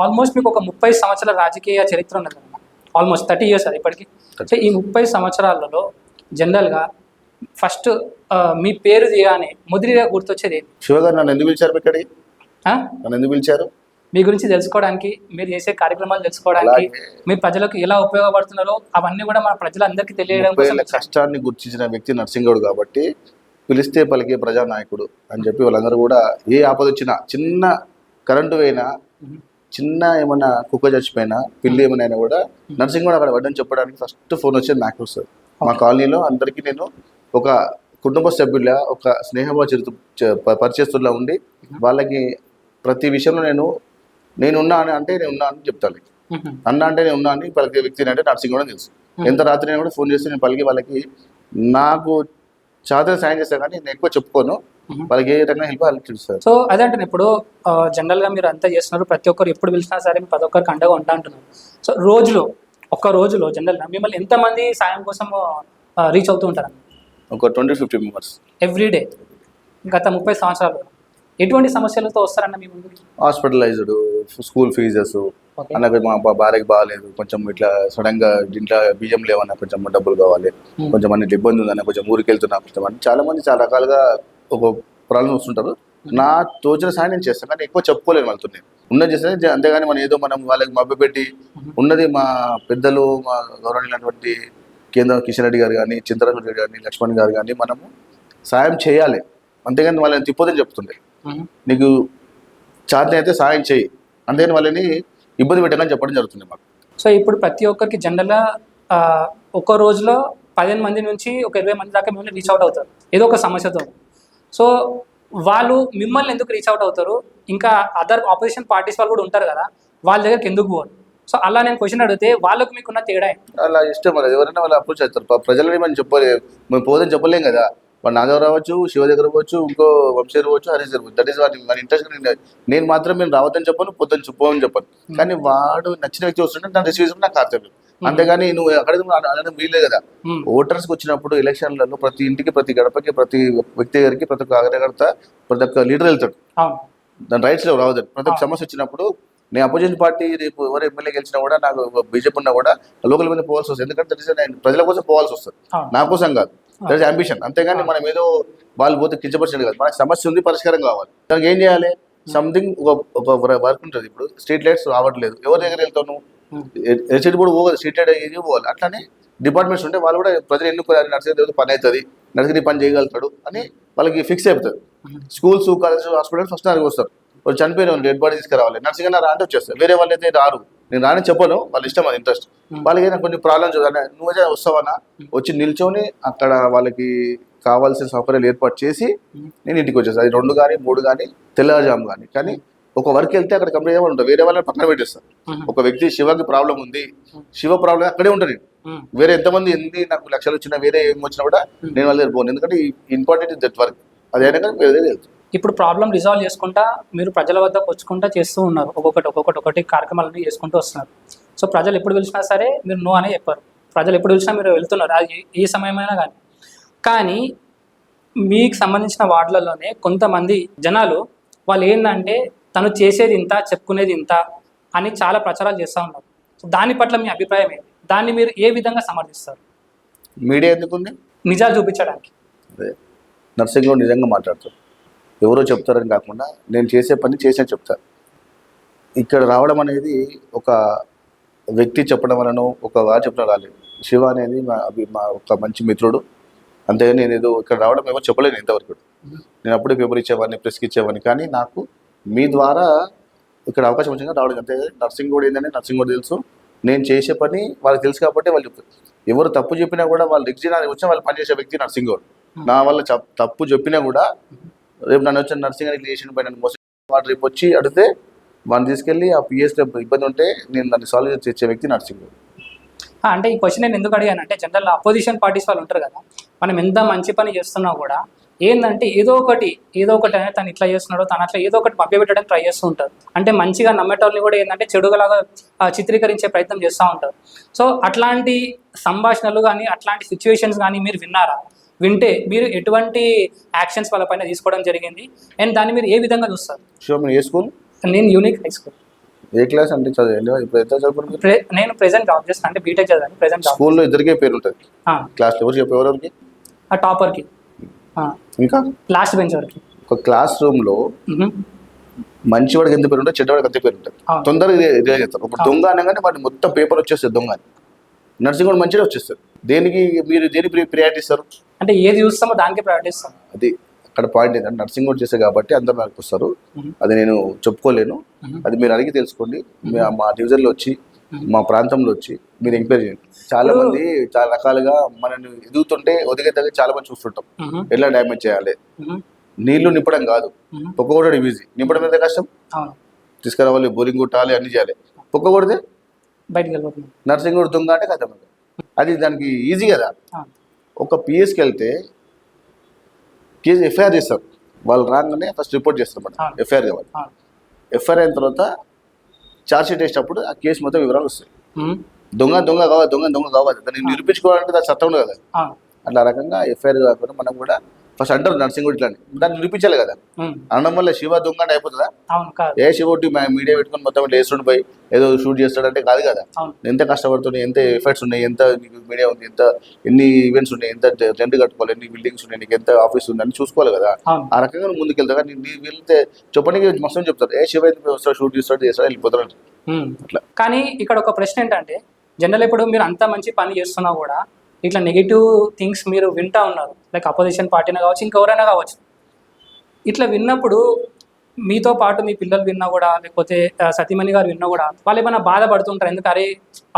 ఆల్మోస్ట్ మీకు ఒక 30 సంవత్సరాల రాజకీయ చరిత్ర ఉన్నది కదా, ఆల్మోస్ట్ 30 years అది ఇప్పటికి. సో ఈ 30 సంవత్సరాలలో జనరల్గా ఫస్ట్ మీ పేరు తీయగానే మొదటిగా గుర్తొచ్చేది ఏంటి? శివ గారు నన్ను ఎందుకు పిలిచారు? ఇక్కడికి నన్ను ఎందుకు పిలిచారు? మీ గురించి తెలుసుకోవడానికి, మీరు చేసే కార్యక్రమాలు తెలుసుకోవడానికి, మీ ప్రజలకు ఎలా ఉపయోగపడుతున్నారో అవన్నీ కూడా మన ప్రజలందరికీ తెలియడం కోసం. కష్టాన్ని గుర్తించిన వ్యక్తి నరసింగౌడ్ కాబట్టి పిలిస్తే పలికే ప్రజానాయకుడు అని చెప్పి వాళ్ళందరూ కూడా ఏ ఆపద వచ్చినా, చిన్న కరెంటు పోయినా, చిన్న ఏమన్నా కుక్క చచ్చిపోయినా, పిల్లి ఏమైనా కూడా నరసింగౌడ్ అక్కడ పడ్డని చెప్పడానికి ఫస్ట్ ఫోన్ వచ్చేది నాకు వస్తుంది. మా కాలనీలో అందరికీ నేను ఒక కుటుంబ సభ్యుల, ఒక స్నేహభావ పరిచయస్తుల్లా ఉండి వాళ్ళకి ప్రతి విషయంలో నేనున్నా అని అంటే నేను ఉన్నా అని చెప్తాను. అన్న అంటే నేను ఉన్నా అని పలికే వ్యక్తిని అంటే నరసింగౌడ్ అని తెలుసు. ఎంత రాత్రి నేను కూడా ఫోన్ చేస్తే నేను పలికి వాళ్ళకి నాకు చాలా సాయం చేస్తాను, కానీ నేను ఎక్కువ చెప్పుకోను, వాళ్ళకి ఏ విధంగా హెల్ప్ వాళ్ళకి చూస్తారు. సో అదే అంటే ఇప్పుడు జనరల్గా మీరు అంతా చేస్తున్నారు, ప్రతి ఒక్కరు ఎప్పుడు పిలిచినా సరే ప్రతి ఒక్కరికి అండగా ఉంటా అంటున్నారు. సో ఒక్క రోజులో జనరల్గా మిమ్మల్ని ఎంతమంది సాయం కోసం రీచ్ అవుతూ ఉంటారు? ఒక 20-50 మెంబర్స్ ఎవ్రీడే. గత 30 సంవత్సరాలు ఎటువంటి సమస్యలతో వస్తారన్న మీ ముందుకి? హాస్పిటలైజ్డ్, స్కూల్ ఫీజెస్, అన్నది మా భార్యకి బాగాలేదు, కొంచెం ఇట్లా సడన్ గా ఇంట్లో బియ్యం లేవన్నా కొంచెం డబ్బులు కావాలి, కొంచెం అన్నిటి ఇబ్బంది ఉందన్న, కొంచెం ఊరికి వెళ్తున్నా, కొంచెం చాలా మంది చాలా రకాలుగా ఒక ప్రాబ్లమ్ వస్తుంటారు. నా తోచిన సాయం నేను చేస్తాను, కానీ ఎక్కువ చెప్పుకోలేను వెళ్తున్నాను. ఉన్నది చేస్తే అంతేగాని మనం ఏదో మనం వాళ్ళకి మభ్యపెట్టి ఉన్నది మా పెద్దలు మా గౌరవనీయులైనటువంటి కేంద్ర కిషన్ రెడ్డి గారు కానీ చింతరాజు రెడ్డి కానీ లక్ష్మణ్ గారు కానీ మనము సాయం చేయాలి. అంతేగాని వాళ్ళని తిప్పదని చెప్తుండే, నీకు చేత అయితే సాయం చేయి, అంతేగాని వాళ్ళని ఇబ్బంది పెట్టకని చెప్పడం జరుగుతుంది మాకు. సో ఇప్పుడు ప్రతి ఒక్కరికి జనరల్గా ఒక రోజులో 15 మంది నుంచి ఒక 20 మంది దాకా మిమ్మల్ని రీచ్ అవుట్ అవుతారు ఏదో ఒక సమస్యతో. సో వాళ్ళు మిమ్మల్ని ఎందుకు రీచ్ అవుట్ అవుతారు, ఇంకా అదర్ ఆపోజిషన్ పార్టీస్ వాళ్ళు కూడా ఉంటారు కదా, వాళ్ళ దగ్గరికి ఎందుకు పోరు? సో అలా నేను క్వశ్చన్ అడిగితే వాళ్ళకు మీకున్న తేడా ఏంటి? అలా ఇష్టం కదా, ఎవరైనా వాళ్ళు అప్రోచ్ చేస్తారు. ప్రజలని మనం చెప్పలేదు, మేము పోదని చెప్పలేం కదా. వాడు నాగరావు రావచ్చు, శివ దగ్గర పోవచ్చు, ఇంకో వంశీ పోవచ్చు, హరీష్ దగ్గర దట్ ఈస్ వాటి ఇంట్రెస్ట్. నేను మాత్రం మేము రావద్దని చెప్పను, పొద్దుని చెప్పని చెప్పను. కానీ వాడు నచ్చిన వ్యక్తి వస్తుంటే దాన్ని రిసీవ్ చేసుకుని నాకు కర్తవ్యం. అంతేగాని నువ్వు అక్కడ అనడం వీలే కదా. ఓటర్స్కి వచ్చినప్పుడు ఎలక్షన్లలో ప్రతి ఇంటికి, ప్రతి గడపకి, ప్రతి వ్యక్తి గారికి, ప్రతి ఒక్క కార్యకర్త, ప్రతి ఒక్క లీడర్ వెళ్తాడు. దాని రైట్స్లో రావద్దని. ప్రతి ఒక్క సమస్య వచ్చినప్పుడు నేను అపోజిషన్ పార్టీ రేపు ఎవరు ఎమ్మెల్యే గెలిచినా కూడా, నాకు బీజేపీ ఉన్నా కూడా లోకల్ మీద పోవాల్సి వస్తుంది. ఎందుకంటే నేను ప్రజల కోసం పోవాల్సి వస్తుంది, నా కోసం కాదు. That is ambition. అంతేగాని మనం ఏదో వాళ్ళు పోతే కించపరిచినట్టు కాదు. మనకు సమస్య ఉంది, పరిష్కారం కావాలి. దానికి ఏం చేయాలి? సంథింగ్ ఒక వర్క్ ఉంటుంది. ఇప్పుడు స్ట్రీట్ లైట్స్ రావట్లేదు, ఎవరి దగ్గర వెళ్తావు నువ్వు? ఎలక్ట్రిసిటీ బోర్డు పోవాలి, స్ట్రీట్ లైట్ ఏది పోవాలి. అట్లానే డిపార్ట్మెంట్స్ ఉంటే వాళ్ళు కూడా ప్రజలు ఎన్నుకోవాలి, నర్సరీ పని అవుతుంది, నర్సరీ పని చేయగలుగుతాడు అని వాళ్ళకి ఫిక్స్ అయిపోతుంది. స్కూల్స్, కాలేజ్, హాస్పిటల్స్ ఫస్ట్ దానికి వస్తారు. వాళ్ళు చనిపోయిన వాళ్ళు డెడ్ బాడీ తీసుకురావాలి, నర్సింగ్ అన్న రా అంటే వచ్చేస్తారు. వేరే వాళ్ళు అయితే రారు. నేను రాని చెప్పను, వాళ్ళ ఇష్టం, అది ఇంట్రెస్ట్. వాళ్ళకి కొన్ని ప్రాబ్లమ్స్ నువ్వైతే వస్తావన్నా వచ్చి నిల్చొని అక్కడ వాళ్ళకి కావాల్సిన సౌకర్యాలు ఏర్పాటు చేసి నేను ఇంటికి వచ్చేస్తాను. అది 2 కానీ 3 కానీ తెల్లవారుజాము కానీ. కానీ ఒక వర్క్ వెళ్తే అక్కడ కంప్లీట్ అవ్వాలి ఉంటుంది, వేరే వాళ్ళని పక్కన పెట్టేస్తారు. ఒక వ్యక్తి శివకి ప్రాబ్లం ఉంది, శివ ప్రాబ్లం అక్కడే ఉంటుంది. వేరే ఎంతమంది ఎన్ని నాకు లక్షలు వచ్చినా, వేరే ఏం వచ్చినా కూడా నేను వాళ్ళ దగ్గర పోను. ఎందుకంటే ఇంపార్టెంట్ ఇస్ దట్ వర్క్. అదైనా కానీ వేరే వెళ్తాను. ఇప్పుడు ప్రాబ్లం రిజాల్వ్ చేసుకుంటా మీరు ప్రజల వద్దకు వచ్చుకుంటా చేస్తూ ఉన్నారు, ఒక్కొక్కటి కార్యక్రమాలను చేసుకుంటూ వస్తున్నారు. సో ప్రజలు ఎప్పుడు పిలిచినా సరే మీరు నో అనే చెప్పారు, ప్రజలు ఎప్పుడు పిలిచినా మీరు వెళ్తున్నారు, అది ఏ సమయమైనా కానీ మీకు సంబంధించిన వార్డులలోనే కొంతమంది జనాలు వాళ్ళు ఏంటంటే తను చేసేది ఇంత, చెప్పుకునేది ఇంత అని చాలా ప్రచారాలు చేస్తూ ఉన్నారు. సో దాని పట్ల మీ అభిప్రాయం ఏంటి? దాన్ని మీరు ఏ విధంగా సమర్థిస్తారు? మీడియా ఎందుకుంది? నిజాలు చూపించడానికి. అదే నర్సింగ్లో నిజంగా మాట్లాడతారు, ఎవరో చెప్తారని కాకుండా నేను చేసే పని చేసే చెప్తాను. ఇక్కడ రావడం అనేది ఒక వ్యక్తి చెప్పడం వలన, ఒక వారు చెప్పడం రాలేదు. శివ అనేది మా ఒక మంచి మిత్రుడు. అంతేగాని నేను ఏదో ఇక్కడ రావడం ఏమో చెప్పలేను ఇంతవరకు. నేను అప్పుడే పేపర్ ఇచ్చేవాడిని, ప్రెస్కి ఇచ్చేవాడిని. కానీ నాకు మీ ద్వారా ఇక్కడ అవకాశం వచ్చింది రావడం. అంతే. నర్సింగ్ కూడా ఏంటంటే నర్సింగ్ కూడా తెలుసు, నేను చేసే పని వాళ్ళకి తెలుసు కాబట్టి వాళ్ళు చెప్తారు. ఎవరు తప్పు చెప్పినా కూడా వాళ్ళు రిగ్జినా వచ్చినా వాళ్ళు పనిచేసే వ్యక్తి నర్సింగ్ కూడా. నా వల్ల తప్పు చెప్పినా కూడా రేపు నన్ను వచ్చిన నర్సింగ్ అని చేసిన పై నన్ను మోసం వాడు రేపు వచ్చి అడిగితే వాడిని తీసుకెళ్ళి ఆ పిఎస్లో ఇబ్బంది ఉంటే నేను దాన్ని సాల్వ్ చేసే వ్యక్తి నర్సింగ్. అంటే ఈ క్వశ్చన్ నేను ఎందుకు అడిగానంటే జనరల్ అపోజిషన్ పార్టీస్ వాళ్ళు ఉంటారు కదా, మనం ఎంత మంచి పని చేస్తున్నా కూడా ఏంటంటే ఏదో ఒకటి అనేది తను ఇట్లా చేస్తున్నాడో, తను అట్లా ఏదో ఒకటి మభ్యపెట్టడానికి ట్రై చేస్తూ ఉంటారు. అంటే మంచిగా నమ్మేటోళ్ళని కూడా ఏంటంటే చెడుగలాగా చిత్రీకరించే ప్రయత్నం చేస్తూ ఉంటారు. సో అట్లాంటి సంభాషణలు కానీ అట్లాంటి సిచ్యువేషన్స్ కానీ మీరు విన్నారా? వింటే మీరు ఎటువంటి యాక్షన్స్ వాళ్ళపైన తీసుకోవడం జరిగింది అండ్ దాన్ని మీరు ఏ విధంగా చూస్తారు? ఏ స్కూల్? నేను యూనిక్ హై స్కూల్. ఏ క్లాస్ అంటే చదివండి? ఇప్పుడు ఎంత చదువుకుంటున్నారు? నేను ప్రెసెంట్ జాబ్ చేస్తాను, అంటే బీటెక్ చదివాను. ప్రెసెంట్ స్కూల్లో ఇద్దరికే పేరు ఉంటుంది. క్లాస్లో ఎవరు చెప్పేవారికి? ఆ టాపర్కి, ఇంకా లాస్ట్ బెంచ్ వరకు. ఒక క్లాస్ రూమ్లో మంచివాడికి ఎంత పేరు ఉంటుంది, చెడ్డవాడికి అంతే పేరు ఉంటుంది. తొందరగా ఇదే చేస్తారు. ఒక దొంగ అనగానే వాడిని మొత్తం పేపర్ వచ్చేస్తుంది దొంగ అని. నర్సింగ్ కూడా మంచిగా వచ్చేస్తారు. దేనికి మీరు ప్రియారిటీ ఇస్తారు? అంటే ఏది చూస్తామో దానికి ప్రయారిటీ ఇస్తాం. అది అక్కడ పాయింట్ ఏంటంటే నర్సింగ్ కూడా చేస్తే కాబట్టి అందరూ నాకు వస్తారు. అది నేను చెప్పుకోలేను, అది మీరు అడిగి తెలుసుకోండి. మా డివిజన్లో వచ్చి, మా ప్రాంతంలో వచ్చి మీరు ఎంక్వైరీ చేయండి. చాలా మంది చాలా రకాలుగా మనల్ని ఎదుగుతుంటే ఒదిగే దగ్గర చాలా మంది చూస్తుంటాం. ఎలా డ్యామేజ్ చేయాలి, నీళ్లు నింపడం కాదు, పొక్క కూడా ఈజీ. నింపడం ఎంత కష్టం, తీసుకురావాలి, బోరింగ్ కొట్టాలి, అన్ని చేయాలి. పొక్క కొడితే బయటకు వెళ్ళిపోతుంది. నర్సింగ్ కూడా దొంగ అంటే కథ, అది దానికి ఈజీ కదా. ఒక పిఎస్కి వెళ్తే కేసు ఎఫ్ఐఆర్ చేస్తారు, వాళ్ళు రాగానే ఫస్ట్ రిపోర్ట్ చేస్తారు అన్నమాట. ఎఫ్ఐఆర్ కావాలి. ఎఫ్ఐఆర్ అయిన తర్వాత ఛార్జ్ షీట్ వేసినప్పుడు ఆ కేసు మొత్తం వివరాలు వస్తాయి. దొంగ కావాలి, దొంగ కావాలి, దాన్ని నిరూపించుకోవాలంటే దాని చట్టం ఉంది కదా. అట్లా రకంగా ఎఫ్ఐఆర్ కాకుండా మనం కూడా ఫస్ట్ అంటారు నర్సింగ్ ఇట్లా అని. దాన్ని నిరూపించాలి కదా. అనడం వల్ల శివ దొంగ అంటే అయిపోతుందా? అవును కాదు. ఏ శివ మీడియా పెట్టుకుని మొత్తం ఇట్లా వేస్తుండి పోయి ఏదో షూట్ చేస్తాడంటే కాదు కదా. అవును. ఎంత కష్టపడుతున్నాయి, ఎంత ఎఫర్ట్స్ ఉన్నాయి, ఎంత మీడియా ఉంది, ఎంత ఎన్ని ఈవెంట్స్ ఉన్నాయి, ఎంత టెంట్ కట్టుకోవాలి, ఎన్ని బిల్డింగ్స్ ఉన్నాయి, నీకు ఎంత ఆఫీస్ ఉంది అని చూసుకోవాలి కదా. అవును. ఆ రకంగా నువ్వు ముందుకు వెళ్తా. కానీ వెళ్తే చెప్పడానికి మస్తు చెప్తారు, ఏ శివ వస్తాడు, షూట్ చేస్తాడు వెళ్ళిపోతాడు అట్లా. కానీ ఇక్కడ ఒక ప్రశ్న ఏంటంటే, జనరల్ ఇప్పుడు మీరు అంత మంచి పని చేస్తున్నా కూడా ఇట్లా నెగిటివ్ థింగ్స్ మీరు వింటా ఉన్నారు, లైక్ అపోజిషన్ పార్టీనే కావచ్చు, ఇంకెవరైనా కావచ్చు. ఇట్లా విన్నప్పుడు మీతో పాటు మీ పిల్లలు విన్నా కూడా, లేకపోతే సతీమణి గారు విన్నా కూడా, వాళ్ళు ఏమైనా బాధపడుతుంటారు, ఎందుకు అరే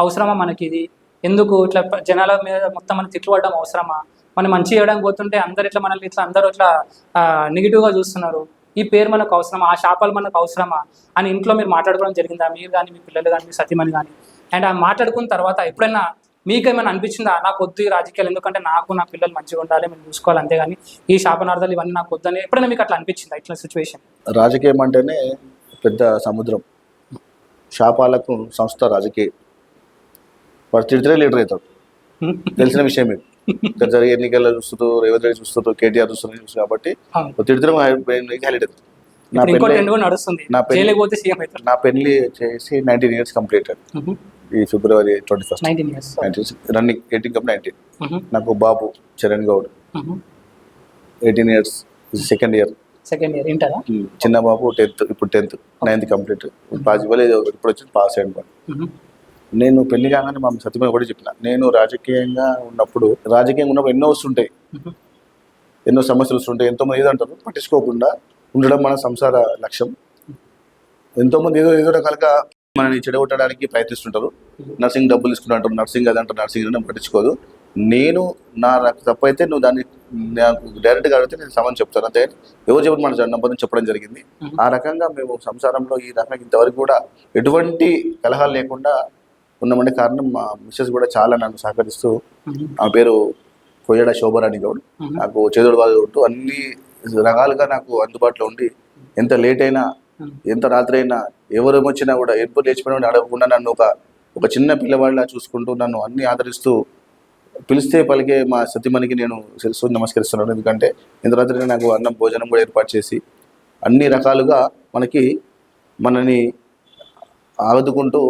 అవసరమా మనకి ఇది, ఎందుకు ఇట్లా జనాల మీద మొత్తం మనం తిట్లు పడడం అవసరమా, మనం మంచి చేయడానికి పోతుంటే అందరు ఇట్లా మనల్ని ఇట్లా అందరూ ఇట్లా నెగిటివ్గా చూస్తున్నారు, ఈ పేరు మనకు అవసరమా, ఆ శాపాలు మనకు అవసరమా అని ఇంట్లో మీరు మాట్లాడుకోవడం జరిగిందా, మీరు కానీ మీ పిల్లలు కానీ మీ సతీమణి కానీ? అండ్ ఆ మాట్లాడుకున్న తర్వాత ఎప్పుడైనా మీకేమైనా అనిపించిందా, నాకు వద్దు ఈ రాజకీయాలు, ఎందుకంటే నాకు నా పిల్లలు మంచిగా ఉండాలి, మేము చూసుకోవాలి, అంతేగాని ఈ శాపనార్థాలు ఇవన్నీ నాకు వద్దని ఎప్పుడైనా మీకు అట్లా అనిపించిందా ఇట్లా సిచ్యువేషన్? రాజకీయం అంటేనే పెద్ద సముద్రం, శాపాలకు సంస్థ రాజకీయం. వాడు తిడితే లీడర్ అవుతాడు, తెలిసిన విషయం మీకు. జరిగే ఎన్నికల్లో చూస్తూ, రేవంత్ రెడ్డి చూస్తూ, కేటీఆర్ చూస్తూ కాబట్టి తిడితే హైలైట్ అవుతుంది. నా పెళ్లి చేసి 19 years కంప్లీటెడ్ ఈ February 21st. 19 years రన్నింగ్ 18 కప్ 19. నాకు బాబు Charan Goud 18 years, second year ఇంటరా. చిన్న బాబు 10th, ఇప్పుడు 10th, 9th కంప్లీట్. పాసిబుల్ ఇప్పుడు వచ్చి పాస్ అయ్యాను. నేను పెళ్లి కాగానే మా సత్యమని కూడా చెప్పిన, నేను రాజకీయంగా ఉన్నప్పుడు ఎన్నో వస్తుంటాయి, ఎన్నో సమస్యలు వస్తుంటాయి, ఎంతోమంది ఏదంటారు పట్టించుకోకుండా ఉండడం మన సంసార లక్ష్యం. ఎంతోమంది ఏదో రకాలుగా మనని చెడగొట్టడానికి ప్రయత్నిస్తుంటారు. నర్సింగ్ డబ్బులు తీసుకుంటారు, నర్సింగ్ అదంటారు, నర్సింగ్ పట్టించుకోదు. నేను నాకు తప్పైతే నువ్వు దాన్ని నాకు డైరెక్ట్గా అడిగితే నేను సమాధానం చెప్తాను, అంతే. ఎవరు చెప్పి మన నమ్మకం చెప్పడం జరిగింది. ఆ రకంగా మేము సంసారంలో ఈ రకంగా ఇంతవరకు కూడా ఎటువంటి కలహాలు లేకుండా ఉన్నామంటే కారణం మా మిస్సెస్ కూడా చాలా నన్ను సహకరిస్తూ, ఆ పేరు కొయ్యడ శోభరాణి గౌడ్, నాకు చేదోడు వాళ్ళు ఉంటూ అన్ని రకాలుగా నాకు అందుబాటులో ఉండి, ఎంత లేట్ అయినా ఎంత రాత్రి అయినా ఎవరు వచ్చినా కూడా ఎప్పుడు లేచిపోయినా అడగకుండా నన్ను ఒక చిన్న పిల్లవాళ్ళ చూసుకుంటూ నన్ను అన్ని ఆదరిస్తూ, పిలిస్తే పలికే మా సతీమణికి నేను నమస్కరిస్తున్నాను. ఎందుకంటే ఇంత రాత్రి నాకు అన్నం భోజనం కూడా ఏర్పాటు చేసి అన్ని రకాలుగా మనని ఆదుకుంటూ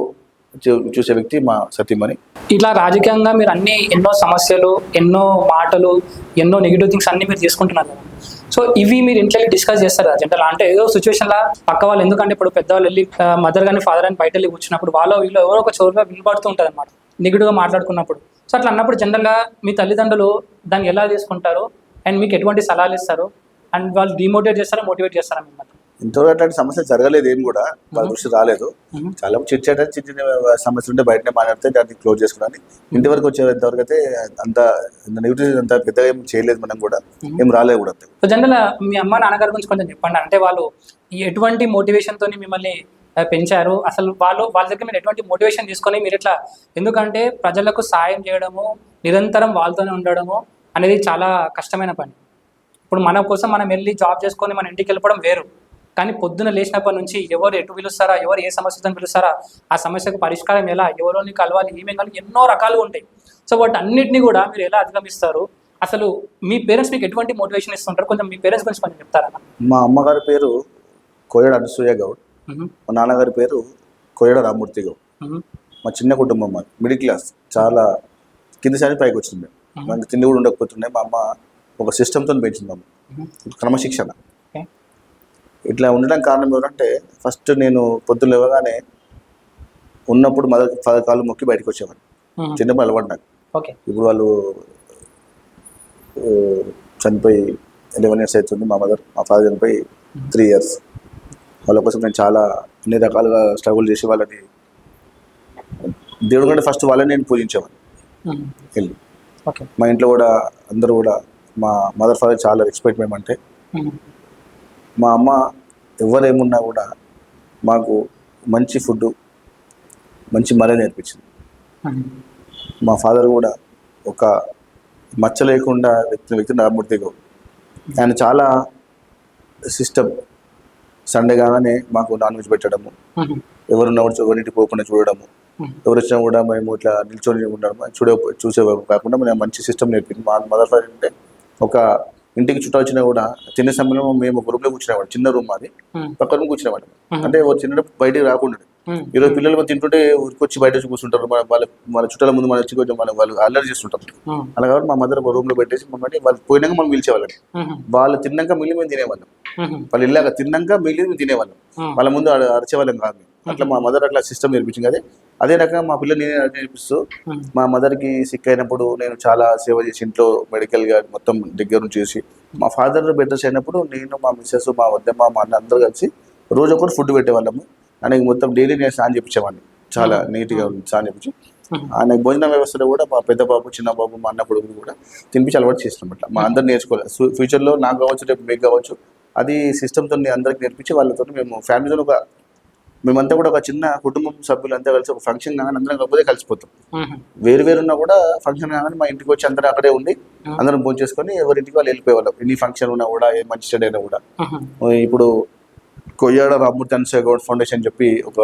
చూసే వ్యక్తి మా సతీమణి. ఇట్లా రాజకీయంగా మీరు ఎన్నో సమస్యలు, ఎన్నో మాటలు, ఎన్నో నెగిటివ్ థింగ్స్ అన్ని మీరు తీసుకుంటున్నారు కదా. సో ఇవి మీరు ఇంట్లో డిస్కస్ చేస్తారు కదా జనరల్, అంటే ఏదో సిచ్యువేషన్లో పక్క వాళ్ళు, ఎందుకంటే ఇప్పుడు పెద్దవాళ్ళు వెళ్ళి మదర్ కానీ ఫాదర్ అని బయట వెళ్ళి కూర్చున్నప్పుడు వీళ్ళు ఎవరో ఒక చోరుగా వినపడుతూ ఉంటుంది అనమాట, నెగిటివ్గా మాట్లాడుకున్నప్పుడు. సో అట్లా అన్నప్పుడు జనరల్గా మీ తల్లిదండ్రులు దాన్ని ఎలా తీసుకుంటారు, అండ్ మీకు ఎటువంటి సలహాలు ఇస్తారు, అండ్ వాళ్ళు డిమోటివేట్ చేస్తారా, మోటివేట్ చేస్తారా మిమ్మల్ని? ఇంతవరకు అట్లాంటి సమస్య జరగలేదు, ఏం కూడా వాళ్ళ దృష్టి రాలేదు. చాలా చిన్న చిన్న సమస్యలు ఉంటే బయటనే మాట్లాడితే దాన్ని క్లోజ్ చేసుకోవడానికి. ఇంతవరకు వచ్చేంతవరకు అయితే అంత నెగిటివ్ అంత పెద్దగా ఏం చేయలేదు, మనం కూడా ఏం రాలేదు కూడా. సో జనరల్ మీ అమ్మ నాన్నగారి గురించి కొంచెం చెప్పండి, అంటే వాళ్ళు ఎటువంటి మోటివేషన్తో మిమ్మల్ని పెంచారు, అసలు వాళ్ళ దగ్గర మీరు ఎటువంటి మోటివేషన్ తీసుకొని మీరు ఇట్లా, ఎందుకంటే ప్రజలకు సాయం చేయడము, నిరంతరం వాళ్ళతోనే ఉండడము అనేది చాలా కష్టమైన పని. ఇప్పుడు మన కోసం మనం వెళ్ళి జాబ్ చేసుకొని మన ఇంటికి వెళ్ళిపోవడం వేరు, కానీ పొద్దున లేచినప్పటి నుంచి ఎవరు ఎటు పిలుస్తారా, ఎవరు ఏ సమస్యతో పిలుస్తారా, ఆ సమస్యకు పరిష్కారం ఎలా, ఎవరోని కలవాలి, ఏమేం కలవాలి, ఎన్నో రకాలుగా ఉంటాయి. సో వాటి అన్నింటినీ కూడా మీరు ఎలా అధిగమిస్తారు, అసలు మీ పేరెంట్స్ మీకు ఎటువంటి మోటివేషన్ ఇస్తుంటారు, కొంచెం మీ పేరెంట్స్ గురించి కొంచెం చెప్తారా? మా అమ్మగారి పేరు కోయడ అనసూయ గౌడ్, మా నాన్నగారి పేరు కోయడ రామూర్తి గౌడ్. మా చిన్న కుటుంబం, మాది మిడిల్ క్లాస్, చాలా కింది సారి పైకి వచ్చింది. మనకి తిండి కూడా ఉండకపోతుండే. మా అమ్మ ఒక సిస్టమ్తో పెంచింది, అమ్మ క్రమశిక్షణ. ఇట్లా ఉండడానికి కారణం ఎవరంటే, ఫస్ట్ నేను పొద్దున్న లేవగానే ఉన్నప్పుడు ఫాదర్ కాళ్ళు మొక్కి బయటకు వచ్చేవాడిని, చిన్నప్పుడు అలవాటు నాకు. ఇప్పుడు వాళ్ళు చనిపోయి 11 years అవుతుంది. మా ఫాదర్ చనిపోయి 3 years. వాళ్ళ కోసం నేను చాలా అన్ని రకాలుగా స్ట్రగుల్ చేసి వాళ్ళని, దేవుడు కంటే ఫస్ట్ వాళ్ళని నేను పూజించేవాడిని వెళ్ళి. మా ఇంట్లో కూడా అందరూ కూడా మా మదర్ ఫాదర్ చాలా రెస్పెక్ట్ మేమంటే. మా అమ్మ ఎవరేమున్నా కూడా మాకు మంచి ఫుడ్, మంచి మర్యాద నేర్పించింది. మా ఫాదర్ కూడా ఒక మచ్చ లేకుండా వ్యక్తి రామూర్తి గౌడ్. ఆయన చాలా సిస్టమ్. సండే కాగానే మాకు నాన్ వెజ్ పెట్టడము, ఎవరున్నా ఎవరింటికి పోకుండా చూడడము, ఎవరు వచ్చినా కూడా మేము ఇట్లా నిల్చొని ఉండడం చూసే కాకుండా మేము మంచి సిస్టమ్ నేర్పింది. మా మదర్ ఫాదర్ అంటే ఒక ఇంటికి చుట్టాలు వచ్చినా కూడా తినే సమయంలో మేము ఒక రూమ్లో కూర్చునేవాడు, చిన్న రూమ్ అది, పక్క రూమ్ కూర్చునేవాడు. అంటే చిన్న బయటికి రాకుండా. ఈరోజు పిల్లలు తింటుంటే ఊరికొచ్చి బయట వచ్చి కూర్చుంటారు, వాళ్ళ చుట్టాల ముందు మన వచ్చి కొంచెం వాళ్ళు అల్లరి చేస్తుంటారు. అలా కాబట్టి మా మదర్ ఒక రూమ్ లో పెట్టేసి మమ్మల్ని వాళ్ళు పోయినాక మనం పిలిచేవాళ్ళం. వాళ్ళు తిన్నాక మిగిలి మేము తినేవాళ్ళం, వాళ్ళు ఇల్లాక తిన్నాక మిగిలి మేము తినేవాళ్ళం, వాళ్ళ ముందు అరిచేవాళ్ళం కాదు. అట్లా మా మదర్ అట్లా సిస్టమ్ నేర్పించింది. అదే రకంగా మా పిల్లలు నేను నేర్పిస్తూ మా మదర్కి సిక్ అయినప్పుడు నేను చాలా సేవ చేసి ఇంట్లో మెడికల్గా మొత్తం దగ్గర నుంచి చేసి, మా ఫాదర్ బెడ్ రెస్ట్ అయినప్పుడు నేను మా మిస్సెస్ మా వద్దమ్మ మా అన్న అందరూ కలిసి రోజు ఒకరు ఫుడ్ పెట్టేవాళ్ళము. ఆయనకి మొత్తం డైలీ నేను స్నానం చేయించేవాడిని, చాలా నీట్గా స్నానం చేయించి. ఆయనకి భోజన వ్యవస్థలో కూడా మా పెద్ద బాబు చిన్న బాబు మా అన్న కొడుకుని కూడా తినిపించి అలవాటు చేసినాం. అట్లా మా అందరు నేర్చుకోవాలి. ఫ్యూచర్లో నాకు కావచ్చు, రేపు మీకు కావచ్చు, అది సిస్టమ్తో అందరికి నేర్పించి వాళ్ళతో మేము ఫ్యామిలీతో మేమంతా కూడా ఒక చిన్న కుటుంబం సభ్యులంతా కలిసి ఒక ఫంక్షన్ కానీ అందరం కాకపోతే కలిసిపోతాం. వేరు వేరు ఉన్నా కూడా ఫంక్షన్ కానీ మా ఇంటికి వచ్చి అందరం అక్కడే ఉండి అందరం భోజనం చేసుకొని ఎవరింటికి వాళ్ళు వెళ్ళిపోయేవాళ్ళం. ఎన్ని ఫంక్షన్ ఉన్నా కూడా, ఏ మంచి స్టడీ అయినా కూడా. ఇప్పుడు కొయ్యాడ రామ్మూర్తి అన్సే గౌడ్ ఫౌండేషన్ చెప్పి ఒక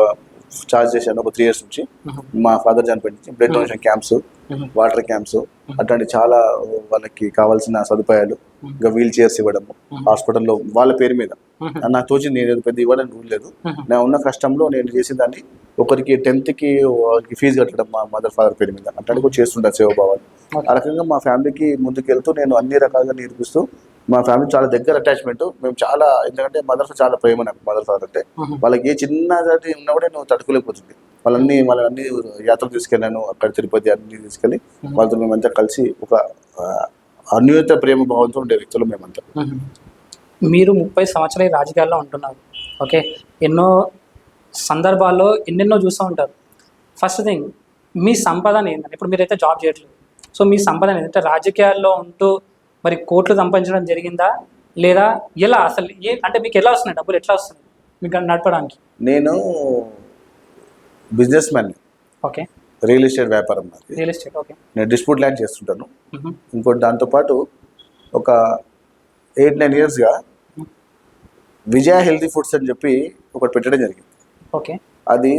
చార్జ్ చేశాను ఒక 3 years నుంచి. మా ఫాదర్ చనిపోయింది, blood donation camps, water camps, అట్లాంటి చాలా వాళ్ళకి కావాల్సిన సదుపాయాలు, ఇంకా వీల్ చైర్స్ ఇవ్వడము హాస్పిటల్లో వాళ్ళ పేరు మీద. నాకు తోచింది నేను పెద్ద ఇవ్వడం రూల్ లేదు. నా ఉన్న కష్టంలో నేను చేసేదాన్ని ఒకరికి 10th కి ఫీజు కట్టడం మా మదర్ ఫాదర్ పేరు మీద, అట్లాంటి కూడా చేస్తుంటాను సేవభావాలు. ఆ రకంగా మా ఫ్యామిలీకి ముందుకెళ్తూ నేను అన్ని రకాలుగా నేర్పిస్తూ, మా ఫ్యామిలీ చాలా దగ్గర అటాచ్మెంట్ మేము చాలా, ఎందుకంటే మదర్ చాలా ప్రేమ నాకు మదర్ ఫాదర్ అంటే. వాళ్ళకి ఏ చిన్నది ఉన్నా కూడా నేను తట్టుకోలేకపోతుంది. వాళ్ళన్నీ యాత్రలు తీసుకెళ్ళాను, అక్కడ తిరుపతి అన్ని తీసుకెళ్ళి వాళ్ళతో మేమంతా కలిసి ఒక అన్యోన్యత ప్రేమ భావంతో ఉండే వ్యక్తులు మేమంతా. మీరు 30 సంవత్సరాలు రాజకీయాల్లో ఉంటున్నారు, ఓకే, ఎన్నో సందర్భాల్లో ఎన్నెన్నో చూస్తూ ఉంటారు. ఫస్ట్ థింగ్, మీ సంపాదన ఏంటంటే, ఇప్పుడు మీరైతే జాబ్ చేయట్లేదు, సో మీ సంపాదన ఏంటంటే రాజకీయాల్లో ఉంటూ మరి కోట్లు సంపాదించడం జరిగిందా, లేదా ఎలా అసలు అంటే మీకు ఎలా వస్తున్నాయి డబ్బులు, ఎట్లా వస్తున్నాయి మీకు నడపడానికి? నేను business man, okay, real estate వ్యాపారం. Real estate, okay. నేను డిస్ప్యూట్ ల్యాండ్ చేస్తుంటాను. ఇంకోటి దాంతోపాటు ఒక 8-9 yearsగా విజయ హెల్తీ ఫుడ్స్ అని చెప్పి ఒకటి పెట్టడం జరిగింది. ఓకే, అది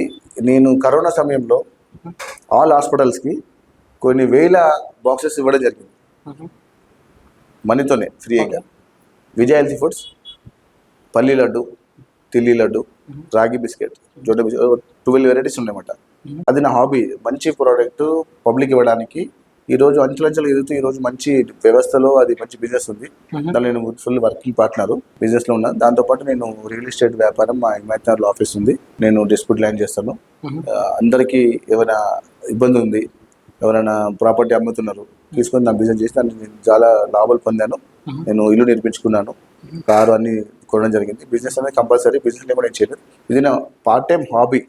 నేను కరోనా సమయంలో ఆల్ హాస్పిటల్స్కి కొన్ని వేల బాక్సెస్ ఇవ్వడం జరిగింది మనీతోనే, ఫ్రీగా. విజయ హెల్తీ ఫుడ్స్, పల్లి లడ్డు, తిల్లి లడ్డు, రాగి బిస్కెట్, జోట బిస్కెట్, 12 varieties ఉన్నాయన్నమాట. అది నా హాబీ. మంచి ప్రోడక్ట్ పబ్లిక్ ఇవ్వడానికి ఈరోజు అంచెలంచెలు ఎదుగుతూ ఈరోజు మంచి వ్యవస్థలో అది మంచి బిజినెస్ ఉంది. దానిలో నేను ఫుల్ వర్కింగ్ పార్ట్నర్ బిజినెస్లో ఉన్నాను. దాంతోపాటు నేను రియల్ ఎస్టేట్ వ్యాపారం, మా హిమాయత్నగర్లో ఆఫీస్ ఉంది, నేను డిస్ప్యూట్ ల్యాండ్ చేస్తాను. అందరికీ ఏమైనా ఇబ్బంది ఉంది, ఎవరైనా ప్రాపర్టీ అమ్ముతున్నారు, తీసుకొని నా బిజినెస్ చేసి దాన్ని నేను చాలా లాభాలు పొందాను. నేను ఇల్లు నిర్మించుకున్నాను, కారు అన్ని కొనడం జరిగింది. బిజినెస్ అనేది కంపల్సరీ, బిజినెస్ కూడా నేను చేయలేదు. ఇది నా పార్ట్ టైం హాబీ.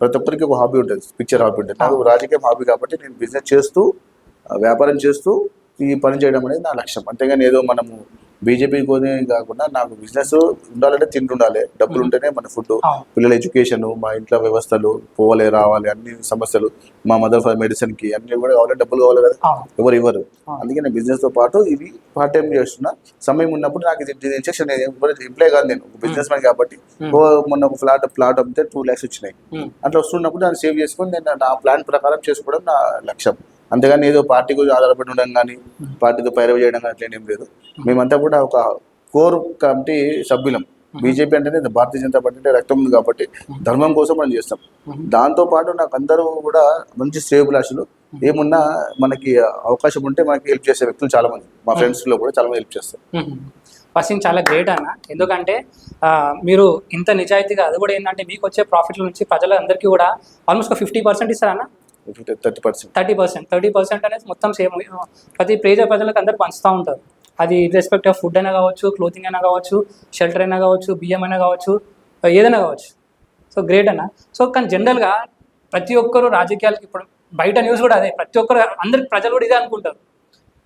ప్రతి ఒక్కరికి ఒక హాబీ ఉంటుంది, పిక్చర్ హాబీ ఉంటుంది. నాకు రాజకీయం హాబీ కాబట్టి నేను బిజినెస్ చేస్తూ వ్యాపారం చేస్తూ ఈ పని చేయడం అనేది నా లక్ష్యం. అంతేగాని ఏదో మనము బీజేపీ కొని కాకుండా నాకు బిజినెస్ ఉండాలంటే తింటుండాలి, డబ్బులు ఉంటేనే మన ఫుడ్, పిల్లల ఎడ్యుకేషన్, మా ఇంట్లో వ్యవస్థలు పోవాలి రావాలి, అన్ని సమస్యలు, మా మదర్ ఫాదర్ మెడిసిన్కి అన్ని కూడా కావాలి, డబ్బులు కావాలి కదా, ఎవరు ఇవ్వరు. అందుకే నేను బిజినెస్తో పాటు ఇది పార్ట్ టైం చేస్తున్నా. సమయం ఉన్నప్పుడు నాకు ఇది ఇన్స్ట్రక్షన్ ఎంప్లాయ్ కాదు, నేను బిజినెస్ మ్యాన్ కాబట్టి. మొన్న ఒక ఫ్లాట్ అమ్మితే 2 lakhs వచ్చినాయి. అట్లా వస్తున్నప్పుడు దాన్ని సేవ్ చేసుకొని నేను నా ప్లాన్ ప్రకారం చేసుకోవడం నా లక్ష్యం. అంతేగాని ఏదో పార్టీ గురించి ఆధారపడి ఉండడం కానీ, పార్టీతో పైరవి చేయడం కానీ అట్లేం లేదు. మేమంతా కూడా ఒక కోర్ కమిటీ సభ్యులం. బీజేపీ అంటేనే, భారతీయ జనతా పార్టీ అంటే రక్తం ఉంది కాబట్టి ధర్మం కోసం మనం చేస్తాం. దాంతోపాటు నాకు అందరూ కూడా మంచి శ్రేయోభిలాషులు, ఏమున్నా మనకి అవకాశం ఉంటే మనకి హెల్ప్ చేసే వ్యక్తులు చాలా మంది, మా ఫ్రెండ్స్లో కూడా చాలా మంది హెల్ప్ చేస్తారు. ఫస్ట్ చాలా గ్రేట్ అన్న, ఎందుకంటే మీరు ఇంత నిజాయితీగా, అది కూడా ఏంటంటే మీకు వచ్చే ప్రాఫిట్ల నుంచి ప్రజలందరికీ కూడా ఆల్మోస్ట్ 50% ఇస్తారన్న. 30% అనేది మొత్తం సేమ్ ప్రతి ప్రజలకు అందరు పంచుతూ ఉంటారు. అది రెస్పెక్ట్ ఆఫ్ ఫుడ్ అయినా కావచ్చు, క్లోతింగ్ అయినా కావచ్చు, షెల్టర్ అయినా కావచ్చు, బియ్యం అయినా కావచ్చు, ఏదైనా కావచ్చు. సో గ్రేట్ అన్న. సో కానీ జనరల్గా ప్రతి ఒక్కరు రాజకీయాలకి, ఇప్పుడు బయట న్యూస్ కూడా అదే, ప్రతి ఒక్కరు అందరికి ప్రజలు కూడా ఇదే అనుకుంటారు,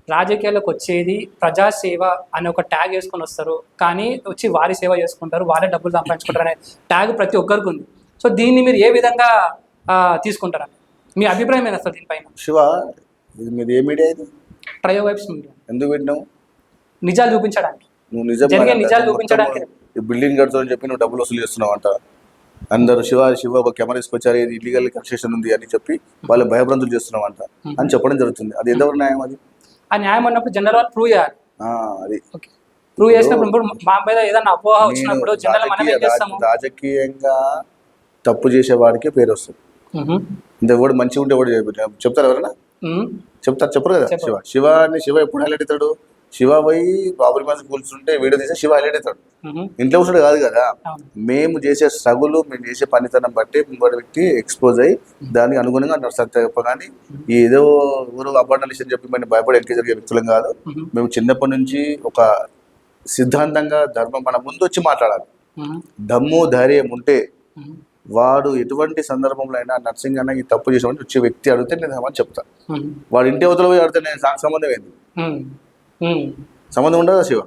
రాజకీయాలకు వచ్చేది ప్రజాసేవ అనే ఒక ట్యాగ్ వేసుకొని వస్తారు, కానీ వచ్చి వారి సేవ చేసుకుంటారు, వారే డబ్బులు సంపాదించుకుంటారు అనే ట్యాగ్ ప్రతి ఒక్కరికి ఉంది. సో దీన్ని మీరు ఏ విధంగా తీసుకుంటారని మీ అభిప్రాయం ఏంటి అసలు దీనిపైన? శివ, ఇది మీది ఏ మీడియా? ఇది ట్రయో వైబ్స్ మీడియా. ఎందుకు పెట్టినావు? నిజాలు చూపించడానికి. నువ్వు నిజాలు చూపించడానికి బిల్డింగ్ కడుతుందని చెప్పి నువ్వు డబ్బులు వసూలు చేస్తున్నావు అంట. అందరు శివ ఒక కెమెరా తీసుకొచ్చారు, ఇది ఇల్లీగల్ కన్స్ట్రక్షన్ ఉంది అని చెప్పి వాళ్ళు భయభ్రాంతులు చేస్తున్నావు అంట అని చెప్పడం జరుగుతుంది. అది ఎంతవరకు న్యాయం? అది ఆ న్యాయం అన్నప్పుడు జనరల్ వాళ్ళు ప్రూవ్ చేయాలి. అది ప్రూవ్ చేసినప్పుడు ఇప్పుడు మా మీద ఏదైనా అపోహ వచ్చినప్పుడు జనరల్ మనం ఏం చేస్తాము? రాజకీయంగా తప్పు చేసేవాడికి పేరు వస్తుంది. ఇంత కూడా మంచిగా ఉంటే కూడా చెప్తారు ఎవరైనా? చెప్పరు కదా. శివ ఎప్పుడు హైలైట్ అవుతాడు? శివ పోయి బాబురి మధ్య కూర్చుంటే వీడియో తీస్తే శివ హైలైట్ అవుతాడు. ఇంట్లో కూర్చుంటే కాదు కదా. మేము చేసే స్ట్రగుల్, మేము చేసే పనితనం బట్టి ఇంకోటి వ్యక్తి ఎక్స్పోజ్ అయ్యి దానికి అనుగుణంగా నడుస్తారు తప్ప కానీ ఏదో ఊరు అబాండాలిస్ట్ అని చెప్పి మేము భయపడి ఎక్కి జరిగే వ్యక్తులం కాదు. మేము చిన్నప్పటి నుంచి ఒక సిద్ధాంతంగా ధర్మం మన ముందు వచ్చి మాట్లాడాలి. దమ్ము ధైర్యం ఉంటే వాడు ఎటువంటి సందర్భంలో అయినా నర్సింగ్ అన్న ఈ తప్పు చేసామని వచ్చే వ్యక్తి అడిగితే నేను ఏమని చెప్తా. వాడు ఇంటి అవతల పోయి అడిగితే నేను నాకు సంబంధం ఏంది? సంబంధం ఉండదా శివ?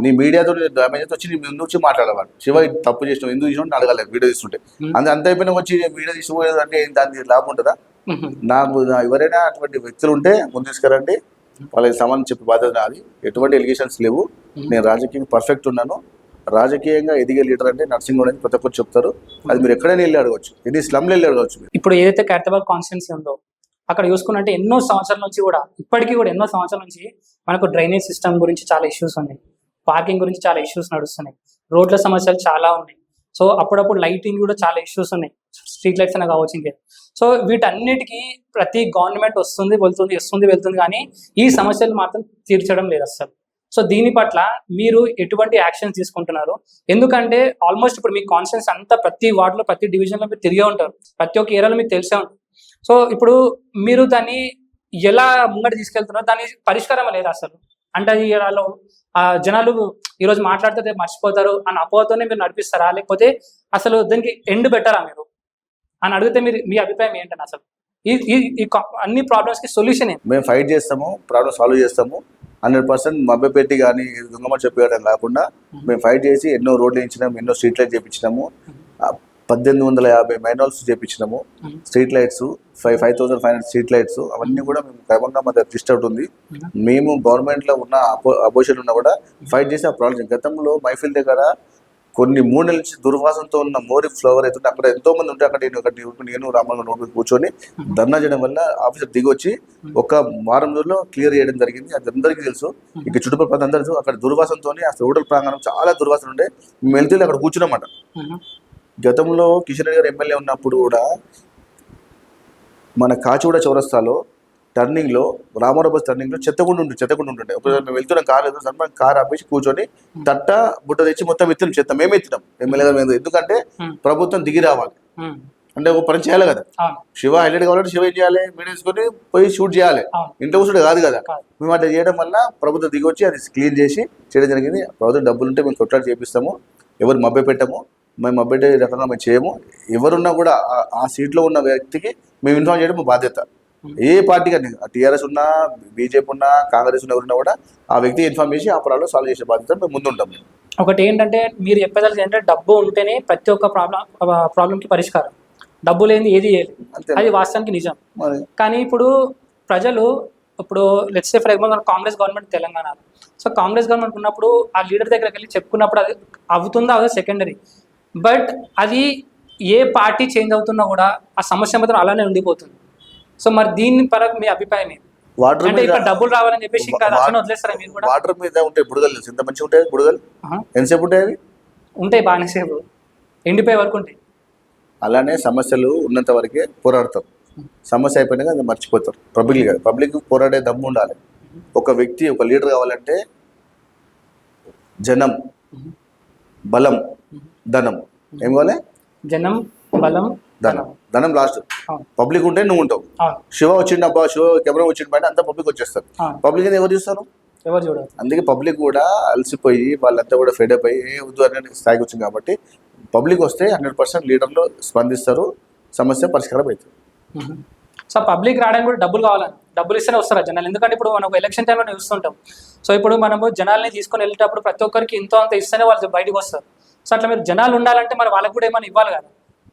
నీ మీడియాతో డ్యామేజ్ వచ్చి నీ ముందు వచ్చి మాట్లాడేవాడు. శివ తప్పు చేసినావు ఎందుకు చేసినావు అడగాలి వీడియో తీసుకుంటే. అంత అయిపోయినా వచ్చి వీడియో తీసుకుపోయేది అంటే దానికి లాభం ఉంటుందా? నాకు ఎవరైనా అటువంటి వ్యక్తులు ఉంటే ముందు తీసుకురండి, వాళ్ళకి సంబంధం చెప్పే బాధ్యత నాది. ఎటువంటి ఎలిగేషన్స్ లేవు. నేను రాజకీయంగా పర్ఫెక్ట్ ఉన్నాను. రాజకీయంగా ఎదిగే లీడర్ అంటే నర్సింగ్ అని ప్రతి ఒక్కరు చెప్తారు. అది మీరు ఎక్కడైనా వెళ్ళి అడగవచ్చు. ఇది స్లమ్లో వెళ్ళి అడగవచ్చు. ఇప్పుడు ఏదైతే ఖైరతాబాద్ కాన్స్టిట్యున్సీ ఉందో అక్కడ చూసుకున్నట్టే ఎన్నో సంవత్సరాల నుంచి కూడా ఇప్పటికీ కూడా ఎన్నో సంవత్సరాల నుంచి మనకు డ్రైనేజ్ సిస్టమ్ గురించి చాలా ఇష్యూస్ ఉన్నాయి, పార్కింగ్ గురించి చాలా ఇష్యూస్ నడుస్తున్నాయి, రోడ్ల సమస్యలు చాలా ఉన్నాయి. సో అప్పుడప్పుడు లైటింగ్ కూడా చాలా ఇష్యూస్ ఉన్నాయి, స్ట్రీట్ లైట్స్ అయినా కావచ్చు ఇంకే. సో వీటన్నిటికీ ప్రతి గవర్నమెంట్ వెళ్తుంది కానీ ఈ సమస్యలు మాత్రం తీర్చడం లేదు అసలు. సో దీని పట్ల మీరు ఎటువంటి యాక్షన్ తీసుకుంటున్నారు? ఎందుకంటే ఆల్మోస్ట్ ఇప్పుడు మీ కాన్స్టిట్యున్సీ అంతా ప్రతి వార్డులో ప్రతి డివిజన్లో మీరు తిరిగే ఉంటారు, ప్రతి ఒక్క ఏరియాలో మీకు తెలిసే ఉంటుంది. సో ఇప్పుడు మీరు దాన్ని ఎలా ముంగట తీసుకెళ్తున్నారు? దాని పరిష్కారం లేదు అసలు. అంటే అది జనాలు ఈరోజు మాట్లాడితే మర్చిపోతారు అని అపోహతోనే మీరు నడిపిస్తారా, లేకపోతే అసలు దానికి ఎండ్ పెట్టారా మీరు అని అడిగితే మీరు మీ అభిప్రాయం ఏంటని? అసలు ఈ అన్ని ప్రాబ్లమ్స్ కి సొల్యూషన్ ఏంటి? మేము ఫైట్ చేస్తాము, ప్రాబ్లమ్ సాల్వ్ చేస్తాము. 100% మభ్యపెట్టి కానీ దొంగమ చెప్పేయడం కాకుండా మేము ఫైట్ చేసి ఎన్నో రోడ్లు వేయించినాము, ఎన్నో స్ట్రీట్ లైట్స్ చేయించినాము, 1850 మైనాల్స్ చేయించినాము. స్ట్రీట్ లైట్స్ 5500 స్ట్రీట్ లైట్స్ అవన్నీ కూడా మేము క్రమంగా మా దగ్గర లిస్ట్ అవుట్ ఉంది. మేము గవర్నమెంట్లో ఉన్న అపోజిషన్ ఉన్నా కూడా ఫైట్ చేసి ఆ ప్రాబ్లమ్. గతంలో మైఫిల్ దగ్గర కొన్ని 3 నెలల నుంచి దుర్వాసనతో ఉన్న మోరీ ఫ్లవర్ అవుతుంటే అక్కడ ఎంతో మంది ఉంటే అక్కడ నేను రామన్న నోటు కూర్చొని ధర్నా చేయడం వల్ల ఆఫీసర్ దిగి వచ్చి ఒక వారం రోజుల్లో క్లియర్ చేయడం జరిగింది. అది అందరికీ తెలుసు, ఇక చుట్టుపక్కల అందరూ తెలుసు. అక్కడ దుర్వాసనతో ఆ హోటల్ ప్రాంగణం చాలా దుర్వాసన ఉండే. మేము వెళ్తే అక్కడ కూర్చున్నామాట. గతంలో కిషన్ రెడ్డి గారు ఎమ్మెల్యే ఉన్నప్పుడు కూడా మన కాచిగూడ చౌరస్తాలో టర్నింగ్లో రామారావు బస్ టర్నింగ్లో చెత్తకుండా ఉంటుండే. ఒకసారి మేము వెళ్తున్నాం కార్ ఆపేసి కూర్చొని తట్ట బుట్ట తెచ్చి మొత్తం ఎత్తినాం, చెత్త మేమే ఎత్తినాం ఎమ్మెల్యే గారు. ఎందుకంటే ప్రభుత్వం దిగి రావాలి అంటే ఒక పని చేయాలి కదా. శివ హైలైట్ కావాలంటే శివ ఏం చేయాలి? మీడియా తీసుకొని పోయి షూట్ చేయాలి, ఇంట్లో కూర్చుంటే కాదు కదా. మేము అట్లా చేయడం వల్ల ప్రభుత్వం దిగి వచ్చి అది క్లీన్ చేసి చేయడం జరిగింది. ప్రభుత్వం డబ్బులు ఉంటే మేము కొట్లాడి చేపిస్తాము, ఎవరు మభ్య పెట్టము, మేము మభ్యపెట్టే రకంగా మేము చేయము. ఎవరున్నా కూడా ఆ సీట్లో ఉన్న వ్యక్తికి మేము ఇన్ఫార్మ్ చేయడం మా బాధ్యత. ఏ పార్టీ కానీ టీఆర్ఎస్ ఉన్నా, బీజేపీ ఉన్నా, కాంగ్రెస్ ఉన్న ఎవరున్నా కూడా ఆ వ్యక్తికి ఇన్ఫార్మ్ చేసి ఆ ప్రాబ్లం సాల్వ్ చేసే బాధ్యత మేము ముందుంటాం. ఒకటి ఏంటంటే మీరు చెప్పేదానికి ఏంటంటే డబ్బు ఉంటేనే ప్రతి ఒక్క ప్రాబ్లంకి పరిష్కారం, డబ్బు లేని ఏది అది వాస్తవానికి నిజం. కానీ ఇప్పుడు ప్రజలు ఇప్పుడు let's say for example Congress government తెలంగాణలో, సో కాంగ్రెస్ గవర్నమెంట్ ఉన్నప్పుడు ఆ లీడర్ దగ్గరికి వెళ్ళి చెప్పుకున్నప్పుడు అది అవుతుందా అదే సెకండరీ. బట్ అది ఏ పార్టీ చేంజ్ అవుతున్నా కూడా ఆ సమస్య మాత్రం అలానే ఉండిపోతుంది. సో మరి దీని పరంగా మీ అభిప్రాయం ఏంటి? అంటే ఇక్కడ డబ్బులు రావాలని చెప్పేసి ఇంకా వదిలేస్తారా మీరు కూడా? వాటర్ మీద ఉంటాయి బుడగలు, ఎంత మంచిగా ఉంటాయి బుడగలు, ఎంతసేపు ఉంటాయి? అవి ఉంటాయి బాగానే సేపు, ఎండిపోయే వరకు ఉంటాయి. అలానే సమస్యలు ఉన్నంత వరకే పోరాడతారు, సమస్య అయిపోయినాక అది మర్చిపోతారు. పబ్లిక్ పోరాడే దమ్ము ఉండాలి. ఒక వ్యక్తి ఒక లీడర్ కావాలంటే జనం, బలం, ధనం. ఏం కావాలి? జనం, బలం, ధనం లాస్ట్. పబ్లిక్ ఉంటే నువ్వు ఉంటావు. శివ వచ్చిండబ్బా, శివ కెమెరా వచ్చిండు బయట అంతా పబ్లిక్ వచ్చేస్తారు. పబ్లిక్ అనేది ఎవరు చూస్తారు? ఎవరు చూడరు. అందుకే పబ్లిక్ కూడా అలసిపోయి వాళ్ళంతా కూడా ఫెడప్ అయ్యి వద్దు అనే స్థాయికి వచ్చింది. కాబట్టి పబ్లిక్ వస్తే 100% లీడర్లు స్పందిస్తారు, సమస్య పరిష్కారం అవుతుంది. సో పబ్లిక్ రావడానికి కూడా డబ్బులు కావాలని, డబ్బులు ఇస్తేనే వస్తారా జనాలు? ఎందుకంటే ఇప్పుడు మనం ఎలక్షన్ టైంలో చూస్తుంటాం. సో ఇప్పుడు మనము జనాల్ని తీసుకొని వెళ్ళేటప్పుడు ప్రతి ఒక్కరికి ఇంతో అంత ఇస్తేనే వాళ్ళు బయటకు వస్తారు. సో అట్లా మీరు జనాలు ఉండాలంటే మరి వాళ్ళకి కూడా ఏమైనా ఇవ్వాలి కదా.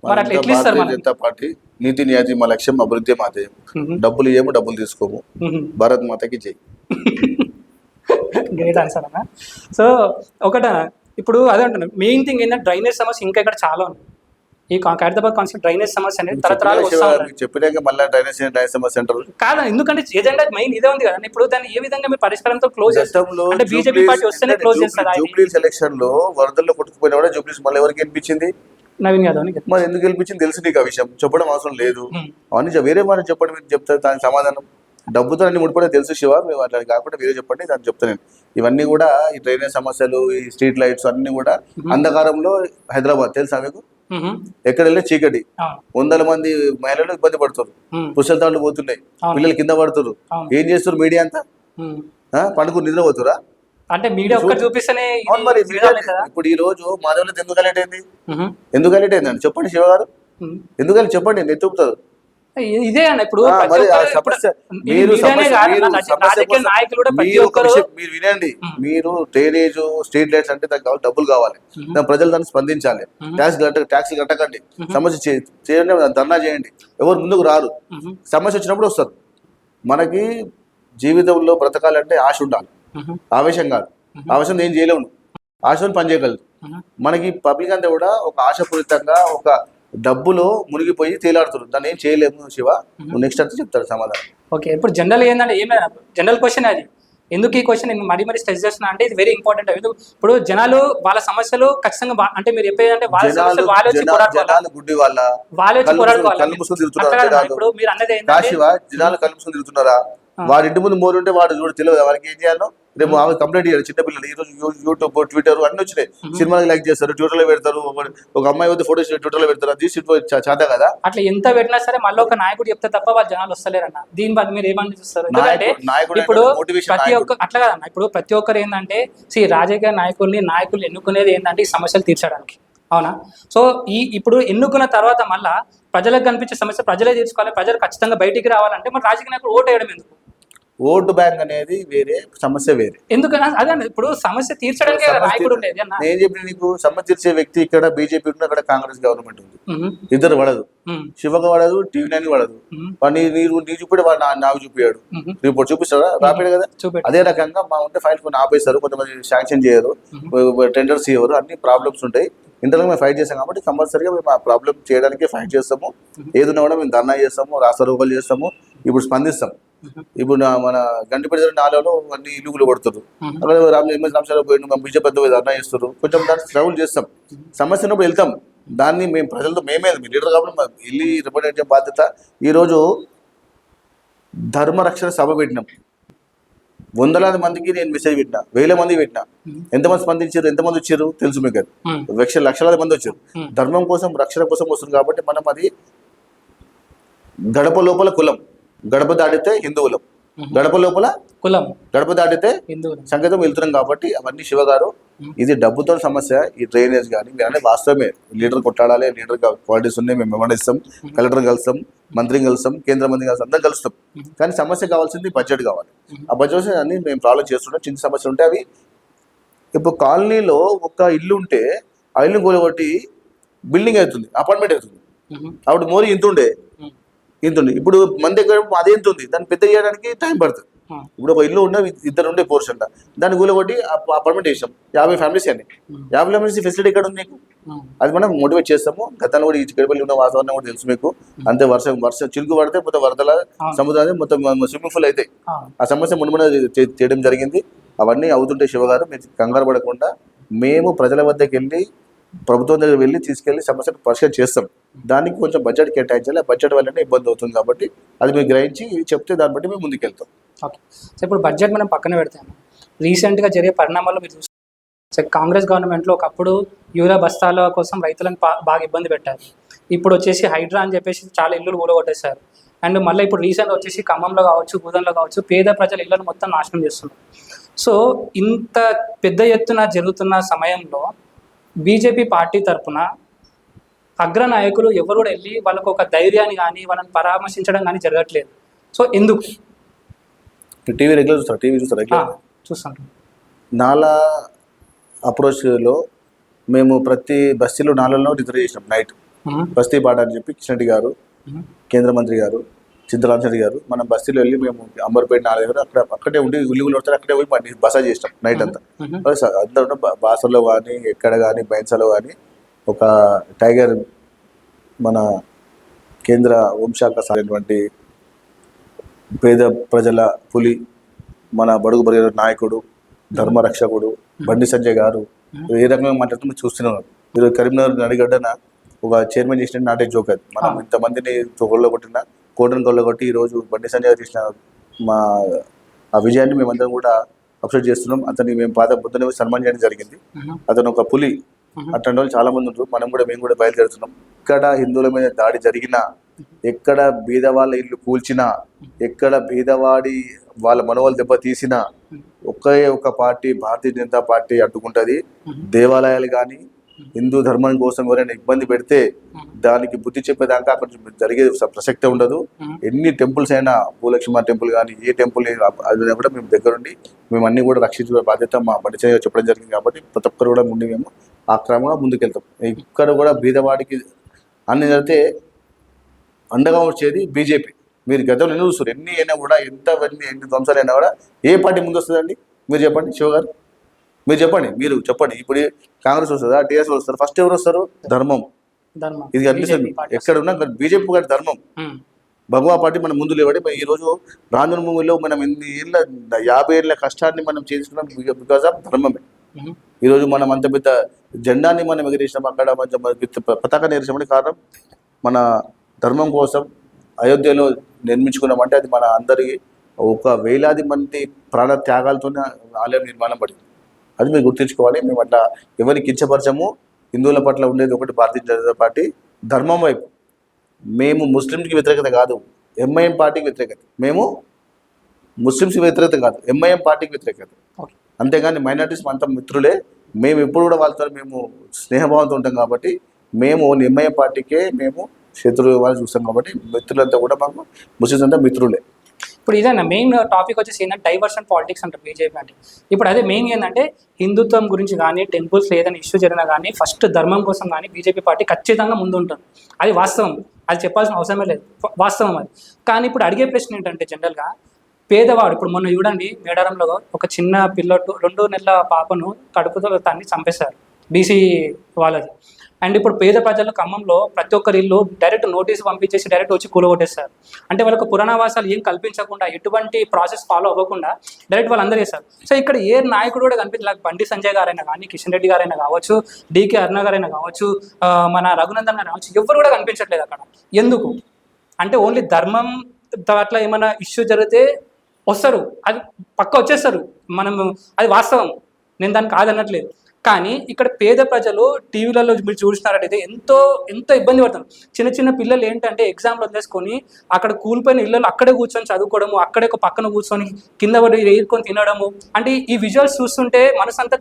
మరి అట్లా ఎట్లా ఇస్తారు? భారతీయ జనతా పార్టీ నీతి నియాతి మా లక్ష్యం, అభివృద్ధి మాదే. డబ్బులు ఏమో డబ్బులు తీసుకోము, భారత్ మాతకి జై. గ్రేట్ ఆన్సర్ అన్న. సో ఒకట ఇప్పుడు అదే అంటున్నాను, మెయిన్ థింగ్ ఏంటంటే డ్రైనేజ్ సమస్య ఇంకా ఇక్కడ చాలా ఉంది. ఈ ఖైరతాబాద్ కాన్సెప్ట్ డ్రైనేజ్ సమస్య అనేది తరతరాలు వస్తా ఉంటుంది. చెప్పినాక మళ్ళీ డ్రైనేజ్ సమస్య అంటారు. కాదు, ఎందుకంటే ఏజెండా మెయిన్ ఇదే ఉంది కదా. ఇప్పుడు దాన్ని ఏ విధంగా మీరు పరిష్కారంతో క్లోజ్ చేస్తారు అంటే బీజేపీ పార్టీ వస్తేనే క్లోజ్ చేస్తారు. జూబ్లీస్ ఎలక్షన్ లో వరదల్లో కొట్టుకుపోయినా కూడా జూబ్లీస్ మళ్ళీ ఎవరికి గెలిపించింది? నవీన్ యాదవ్. మరి ఎందుకు గెలిపించింది తెలుసు నీకు? ఆ విషయం చెప్పడం అవసరం లేదు. అవన్నీ వేరే మాట చెప్పండి, మీరు చెప్తారు దానికి సమాధానం. డబ్బుతో అన్ని ముడిపడే తెలుసు శివ, మేము అట్లా కాకుండా వేరే చెప్పండి దాన్ని చెప్తాను నేను. ఇవన్నీ కూడా ఈ డ్రైనేజ్ సమస్యలు, ఈ స్ట్రీట్ లైట్స్ అన్ని కూడా అంధకారంలో హైదరాబాద్ తెలుసా మీకు? ఎక్కడ వెళ్ళే చీకటి, 100 మంది మహిళలు ఇబ్బంది పడుతారు, పుస్తకాలు పోతున్నాయి, పిల్లలు కింద పడుతున్నారు. ఏం చేస్తారు మీడియా అంతా? పండుగ నిద్ర పోతురా అంటే మీడియా ఒక్కటి చూపిస్తేనే. మరి ఇప్పుడు ఈ రోజు మాధవ్లో ఎందుకు కలెక్ట్ అయింది? ఎందుకు కలెక్ట్ అయిందండి చెప్పండి శివ గారు, ఎందుకని చెప్పండి, నేను ఎత్తుకుతారు. ఇదే అన్న ఇప్పుడు మీరు వినండి, మీరు డ్రైనేజ్ స్ట్రీట్ లైట్స్ అంటే దానికి డబ్బులు కావాలి, ప్రజలు దాన్ని స్పందించాలి. ట్యాక్స్ కట్టకండి, సమస్య చేయండి, ధర్నా చేయండి, ఎవరు ముందుకు రారు. సమస్య వచ్చినప్పుడు వస్తారు. మనకి జీవితంలో బ్రతకాలంటే ఆశ ఉండాలి, ఆవేశం కాదు. ఆవేశం ఏం చేయలేము, ఆశతో పని చేయగలదు. మనకి పబ్లిక్ అంతా కూడా ఒక ఆశపూరితంగా ఒక డబ్బులో మునిగిపోయి తేలాడుతున్నారు. దాన్ని ఏం చేయలేము శివ, నెక్స్ట్ అంటే చెప్తారు సమాధానం. ఓకే, ఇప్పుడు జనరల్ ఏంటంటే ఏం లేదు, జనరల్ క్వశ్చన్ అది. ఎందుకు ఈ క్వశ్చన్ నేను మరీ స్ట్రెస్ చేస్తున్నా అంటే ఇది వెరీ ఇంపార్టెంట్. ఇప్పుడు జనాలు వాళ్ళ సమస్యలు ఖచ్చితంగా అంటే మీరు చెప్పేదంటే వాళ్ళ సమస్యలు వాళ్ళే వచ్చి పోరాడుకోవాలి, ఇప్పుడు మీరు అన్నది జనాలు కళ్ళు మూసుకొని తిరుగుతున్నారా? వాడి ఇంటి ముందు మోరు ఉంటే వాడు చూడు తెలియదు వాడికి ఏం చేయాలో. రేపు ఆమె కంప్లైంట్ చేయాలి. చిన్నపిల్లలు ఈ రోజు యూట్యూబ్, ట్విట్టర్ అన్ని వచ్చినాయి. సినిమాకి లైక్ చేస్తారు, ట్విట్టర్ లో పెడతారు. ఒక అమ్మాయి వద్ద ఫోటోస్ ట్విట్టర్ లో పెడతారు, అది చేత కదా. అట్లా ఎంత పెట్టినా సరే మళ్ళీ ఒక నాయకుడు చెప్తే తప్ప వాళ్ళు జనాలు వస్తలేరన్న. దీని బట్టి మీరు ఏమని చూస్తారు? ఎందుకంటే ఇప్పుడు ప్రతి ఒక్క అట్లా కదన్న, ఇప్పుడు ప్రతి ఒక్కరు ఏంటంటే రాజకీయ నాయకులు ఎన్నుకునేది ఏంటంటే ఈ సమస్యలు తీర్చడానికి, అవునా? సో ఇప్పుడు ఎన్నుకున్న తర్వాత మళ్ళా ప్రజలకు కనిపించే సమస్య ప్రజలే తీర్చుకోవాలి. ప్రజలు ఖచ్చితంగా బయటికి రావాలంటే మరి రాజకీయ నాయకులు ఓటు వేయడం ఎందుకు? ఓటు బ్యాంక్ అనేది వేరే, సమస్య వేరే. ఎందుకన్నా అదే ఇప్పుడు సమస్య తీర్చడానికి నాయకుడు ఉండేది అన్న. నేను చెప్పిన నీకు, సమస్య తీర్చే వ్యక్తి ఇక్కడ బీజేపీ ఉంది, అక్కడ కాంగ్రెస్ గవర్నమెంట్ ఉంది. ఇద్దరు పడదు, శివకు పడదు, టీవీ9 పడదు. నీరు నీ చూపాడు, వాడు నాకు చూపాడు. రిపోర్ట్ చూపిస్తారా? రాపాడు కదా. అదే రకంగా మా ఉంటే ఫైల్ కొన్ని ఆపేస్తారు, కొంతమంది శాంక్షన్ చేయరు, టెండర్స్ ఇవ్వరు, అన్ని ప్రాబ్లమ్స్ ఉంటాయి. ఇంటర్లో మేము ఫైట్ చేస్తాం కాబట్టి కంపల్సరీగా మేము ఆ ప్రాబ్లం చేయడానికి ఫైట్ చేస్తాము. ఏదైనా కూడా మేము ధర్నా చేస్తాము, రాస్తారోకలు చేస్తాము, ఇప్పుడు స్పందిస్తాం. ఇప్పుడు మన గంటిపేట నాలుగులో అన్ని ఇల్లుగులు కొడుతారు, అక్కడ రామశాల పోయి బీజేపీ పెద్ద ధర్నా చేస్తారు. కొంచెం దాన్ని ట్రావెల్ చేస్తాం, సమస్య ఉన్నప్పుడు వెళ్తాం. దాన్ని మేము ప్రజలతో మేమే లీడర్ కాబట్టి వెళ్ళి రిప్రజెంట్ చేసే బాధ్యత. ఈరోజు ధర్మరక్షణ సభ పెట్టినాం, 100,000 మందికి నేను మెసేజ్ పెట్టినా, 1,000 మంది పెట్టినా. ఎంతమంది స్పందించారు, ఎంతమంది వచ్చారు తెలుసు మీకు. లక్షలాది మంది వచ్చారు. ధర్మం కోసం, రక్షణ కోసం వస్తుంది కాబట్టి మనం అది గడప లోపల కులం, గడప దాటితే హిందువులం, గడప లోపల కులం, గడప దాటితే సంకేతం వెళ్తున్నాం కాబట్టి అవన్నీ శివగారు. ఇది డబ్బుతో సమస్య. ఈ డ్రైనేజ్ కానీ మీరు వాస్తవమే, లీడర్ కొట్టాడాలి, లీడర్ క్వాలిటీస్ ఉన్నాయి, మేము వెంబడిస్తాం, కలెక్టర్ కలుస్తాం, మంత్రిని కలుస్తాం, కేంద్ర మంత్రి కలుస్తాం, అందరం కలుస్తాం. కానీ సమస్య కావాల్సింది బడ్జెట్ కావాలి. ఆ బడ్జెట్ అన్ని మేము ప్రాబ్లం చేస్తున్నాం. చిన్న సమస్యలు ఉంటే అవి, ఇప్పుడు కాలనీలో ఒక ఇల్లు ఉంటే ఆ ఇల్లు కొలగొట్టి బిల్డింగ్ అవుతుంది, అపార్ట్మెంట్ అవుతుంది. అప్పుడు మోరీ ఇంతుండే, ఇప్పుడు మన దగ్గర అదే ఎంత ఉంది, దాన్ని పెద్ద చేయడానికి టైం పడుతుంది. ఇప్పుడు ఒక ఇల్లు ఉన్న ఇద్దరు ఉండే పోర్షన్ దాన్ని కూలగొట్టి అపార్ట్మెంట్ వేసాం, 50 ఫ్యామిలీస్ అని. 50 ఫ్యామిలీస్ ఫెసిలిటీ ఎక్కడ ఉంది మీకు? అది మనం మోటివేట్ చేస్తాము. గతంలో కూడా ఈ చిక్కడపల్లి ఉన్న వాతావరణం కూడా తెలుసు మీకు. అంతే వర్షం చిలుకు పడితే మొత్తం వరదల సముద్రాన్ని మొత్తం స్విమ్మింగ్ పూల్ అయితే ఆ సమస్య మునుమున చేయడం జరిగింది. అవన్నీ అవుతుంటే శివగారు మీరు కంగారు పడకుండా మేము ప్రజల వద్దకు వెళ్ళి, ప్రభుత్వం దగ్గర వెళ్ళి తీసుకెళ్లి సమస్యను పరిష్కారం చేస్తాం. దానికి కొంచెం బడ్జెట్ కేటాయించాలి. ఆ బడ్జెట్ వల్లనే ఇబ్బంది అవుతుంది కాబట్టి అది మీరు గ్రహించి చెప్తే దాన్ని బట్టి మేము ముందుకెళ్తాం. ఓకే, సో ఇప్పుడు బడ్జెట్ మనం పక్కన పెడతాము. రీసెంట్గా జరిగే పరిణామాల్లో మీరు చూస్తే కాంగ్రెస్ గవర్నమెంట్లో ఒకప్పుడు యూరియా బస్తాల కోసం రైతులను బాగా ఇబ్బంది పెట్టారు. ఇప్పుడు వచ్చేసి హైడ్రా అని చెప్పేసి చాలా ఇల్లులు కూడగొట్టేశారు. అండ్ మళ్ళీ ఇప్పుడు రీసెంట్గా వచ్చేసి ఖమ్మంలో కావచ్చు, గూదంలో కావచ్చు, పేద ప్రజల ఇళ్లను మొత్తం నాశనం చేస్తున్నారు. సో ఇంత పెద్ద ఎత్తున జరుగుతున్న సమయంలో బీజేపీ పార్టీ తరఫున అగ్రనాయకులు ఎవరు కూడా వెళ్ళి వాళ్ళకు ఒక ధైర్యాన్ని కానీ వాళ్ళని పరామర్శించడం కానీ జరగట్లేదు. సో ఎందుకు? టీవీ రెగ్యులర్ చూస్తారు, టీవీ చూస్తారు, చూస్తాను. నాలా అప్రోచ్లో మేము ప్రతి బస్తీలో నాలలో రిజర్వ్ చేసినాం. నైట్ బస్తీ పాట అని చెప్పి కిషన్ రెడ్డి గారు, కేంద్ర మంత్రి గారు, చింతరామరెడ్డి గారు, మనం బస్తీలో వెళ్ళి మేము అంబర్పేట 4 దగ్గర అక్కడే ఉండి ఉల్లిగులు వస్తారు, అక్కడే పోయి బస చేసినాం నైట్ అంతా. అందరూ బాసర్లో కానీ, ఎక్కడ కానీ, బైన్సాలో కానీ ఒక టైగర్ మన కేంద్ర హోంశాఖ సారైనటువంటి పేద ప్రజల పులి, మన బడుగు బలిగిన నాయకుడు, ధర్మరక్షకుడు బండి సంజయ్ గారు ఏ రకంగా మాట్లాడుతూ చూస్తున్నాం. మీరు కరీంనగర్ నడిగడ్డన ఒక చైర్మన్ చేసిన నాటే జోక్ అది. మనం ఇంతమందిని కొట్టిన కోటను కొట్టి ఈరోజు బండి సంజయ్ గారు చేసిన మా ఆ విజయాన్ని మేమందరం కూడా అప్సెట్ చేస్తున్నాం. అతన్ని మేము పొద్దున్నే సన్మానం చేయడం జరిగింది. అతను ఒక పులి. అట్లాంటి వాళ్ళు చాలా మంది ఉంటారు. మేము కూడా బయలుదేరుతున్నాం. ఎక్కడ హిందువుల మీద దాడి జరిగినా, ఎక్కడ బీదవాళ్ళ ఇల్లు కూల్చినా, ఎక్కడ బీదవాడి వాళ్ళ మనవాళ్ళు దెబ్బ తీసినా ఒకే ఒక పార్టీ, భారతీయ జనతా పార్టీ అడ్డుకుంటుంది. దేవాలయాలు కానీ హిందూ ధర్మం కోసం ఎవరైనా ఇబ్బంది పెడితే దానికి బుద్ధి చెప్పేదాకా అక్కడ జరిగే ప్రసక్తే ఉండదు. ఎన్ని టెంపుల్స్ అయినా, భూలక్ష్మ టెంపుల్ కానీ ఏ టెంపుల్ అది కూడా మేము దగ్గరుండి మేము అన్ని కూడా రక్షించే బాధ్యత మా బండి చెప్పడం జరిగింది. కాబట్టి ప్రతి ఒక్కరు కూడా ముందు మేము ఆ క్రమంగా ముందుకెళ్తాం. ఇక్కడ కూడా బీదవాడికి అన్ని జరిగితే అండగా వచ్చేది బీజేపీ. మీరు గతంలో ఎన్ని చూస్తారు, ఎన్ని అయినా కూడా ఎన్ని ధ్వంసాలు అయినా కూడా ఏ పార్టీ ముందు వస్తుందండి? మీరు చెప్పండి శివ గారు, మీరు చెప్పండి. ఇప్పుడు కాంగ్రెస్ వస్తుందా, టీఆర్ఎస్ వస్తారు, ఫస్ట్ ఎవరు వస్తారు? ధర్మం. ఇది కనిపిస్తుంది ఎక్కడ ఉన్నా. బీజేపీ గారి ధర్మం, భగవా పార్టీ మనం ముందు లేవడి. ఈ రోజు రాజమూమిలో మనం ఎన్ని ఏళ్ళ 50 ఏళ్ళ కష్టాన్ని మనం చేసుకున్నాం బికాస్ ఆఫ్ ధర్మమే. ఈరోజు మనం అంత పెద్ద జెండాని మనం ఎగిరేసినాం, అక్కడ పతాకాన్ని ఎగిరేసామని కారణం మన ధర్మం కోసం అయోధ్యలో నిర్మించుకున్నామంటే అది మన అందరికీ ఒక వేలాది మంది ప్రాణ త్యాగాలతోనే ఆలయం నిర్మాణం పడింది. అది మీరు గుర్తుంచుకోవాలి. మేము అట్లా ఎవరికి కించపరచము. హిందువుల పట్ల ఉండేది ఒకటి భారతీయ జనతా పార్టీ ధర్మం వైపు. మేము ముస్లింకి వ్యతిరేకత కాదు, ఎంఐఎం పార్టీకి వ్యతిరేకత. మేము ముస్లింస్కి వ్యతిరేకత కాదు, ఎంఐఎం పార్టీకి వ్యతిరేకత. అంతేగాని మైనారిటీస్ అంతా మిత్రులే. మేము ఎప్పుడు కూడా వాళ్ళతో మేము స్నేహభావంతో ఉంటాం. కాబట్టి మేము ఎంఐఎం పార్టీకే మేము శత్రువు వాళ్ళు చూస్తాం. కాబట్టి మిత్రులంతా కూడా మాకు ముస్లిమ్స్ అంతా మిత్రులే. ఇప్పుడు ఇదన్నా మెయిన్ టాపిక్ వచ్చేసి ఏంటంటే డైవర్షన్ పాలిటిక్స్ అంటారు బీజేపీ అంటే. ఇప్పుడు అదే మెయిన్ ఏంటంటే హిందుత్వం గురించి కానీ, టెంపుల్స్ ఏదైనా ఇష్యూ జరిగినా కానీ ఫస్ట్ ధర్మం కోసం కానీ బీజేపీ పార్టీ ఖచ్చితంగా ముందు ఉంటుంది. అది వాస్తవం, అది చెప్పాల్సిన అవసరమే లేదు, వాస్తవం అది. కానీ ఇప్పుడు అడిగే ప్రశ్న ఏంటంటే జనరల్గా పేదవాడు, ఇప్పుడు మొన్న చూడండి మేడారంలో ఒక చిన్న పిల్లటు 2 నెలల పాపను కడుపుతో తన్ని చంపేశారు బీసీ వాళ్ళది. అండ్ ఇప్పుడు పేద ప్రజల ఖమ్మంలో ప్రతి ఒక్కరి ఇల్లు డైరెక్ట్ నోటీస్ పంపించేసి డైరెక్ట్ వచ్చి కూలగొట్టేస్తారు. అంటే వాళ్ళకు పురాణవాసాలు ఏం కల్పించకుండా, ఎటువంటి ప్రాసెస్ ఫాలో అవ్వకుండా డైరెక్ట్ వాళ్ళు అందరూ చేస్తారు. సో ఇక్కడ ఏ నాయకుడు కూడా కనిపించలేదు. బండి సంజయ్ గారైనా కానీ, కిషన్ రెడ్డి గారైనా కావచ్చు, డికే అరుణ గారైనా కావచ్చు, మన రఘునందన్ గారు కావచ్చు, ఎవరు కూడా కనిపించట్లేదు అక్కడ. ఎందుకు అంటే ఓన్లీ ధర్మం అట్లా ఏమైనా ఇష్యూ జరిగితే వస్తారు, అది పక్క వచ్చేస్తారు. అది వాస్తవం, నేను దాన్ని కాదనట్లేదు. కానీ ఇక్కడ పేద ప్రజలు టీవీలలో మీరు చూసినారంటే ఎంతో ఇబ్బంది పడుతున్నారు. చిన్న చిన్న పిల్లలు ఏంటంటే ఎగ్జామ్లు వదిలేసుకొని అక్కడ కూలిపోయిన ఇళ్ళలో అక్కడే కూర్చొని చదువుకోవడము, అక్కడే ఒక పక్కన కూర్చొని కింద పడి ఏరుకొని తినడము. అంటే ఈ విజువల్స్ చూస్తుంటే మనసు అంతా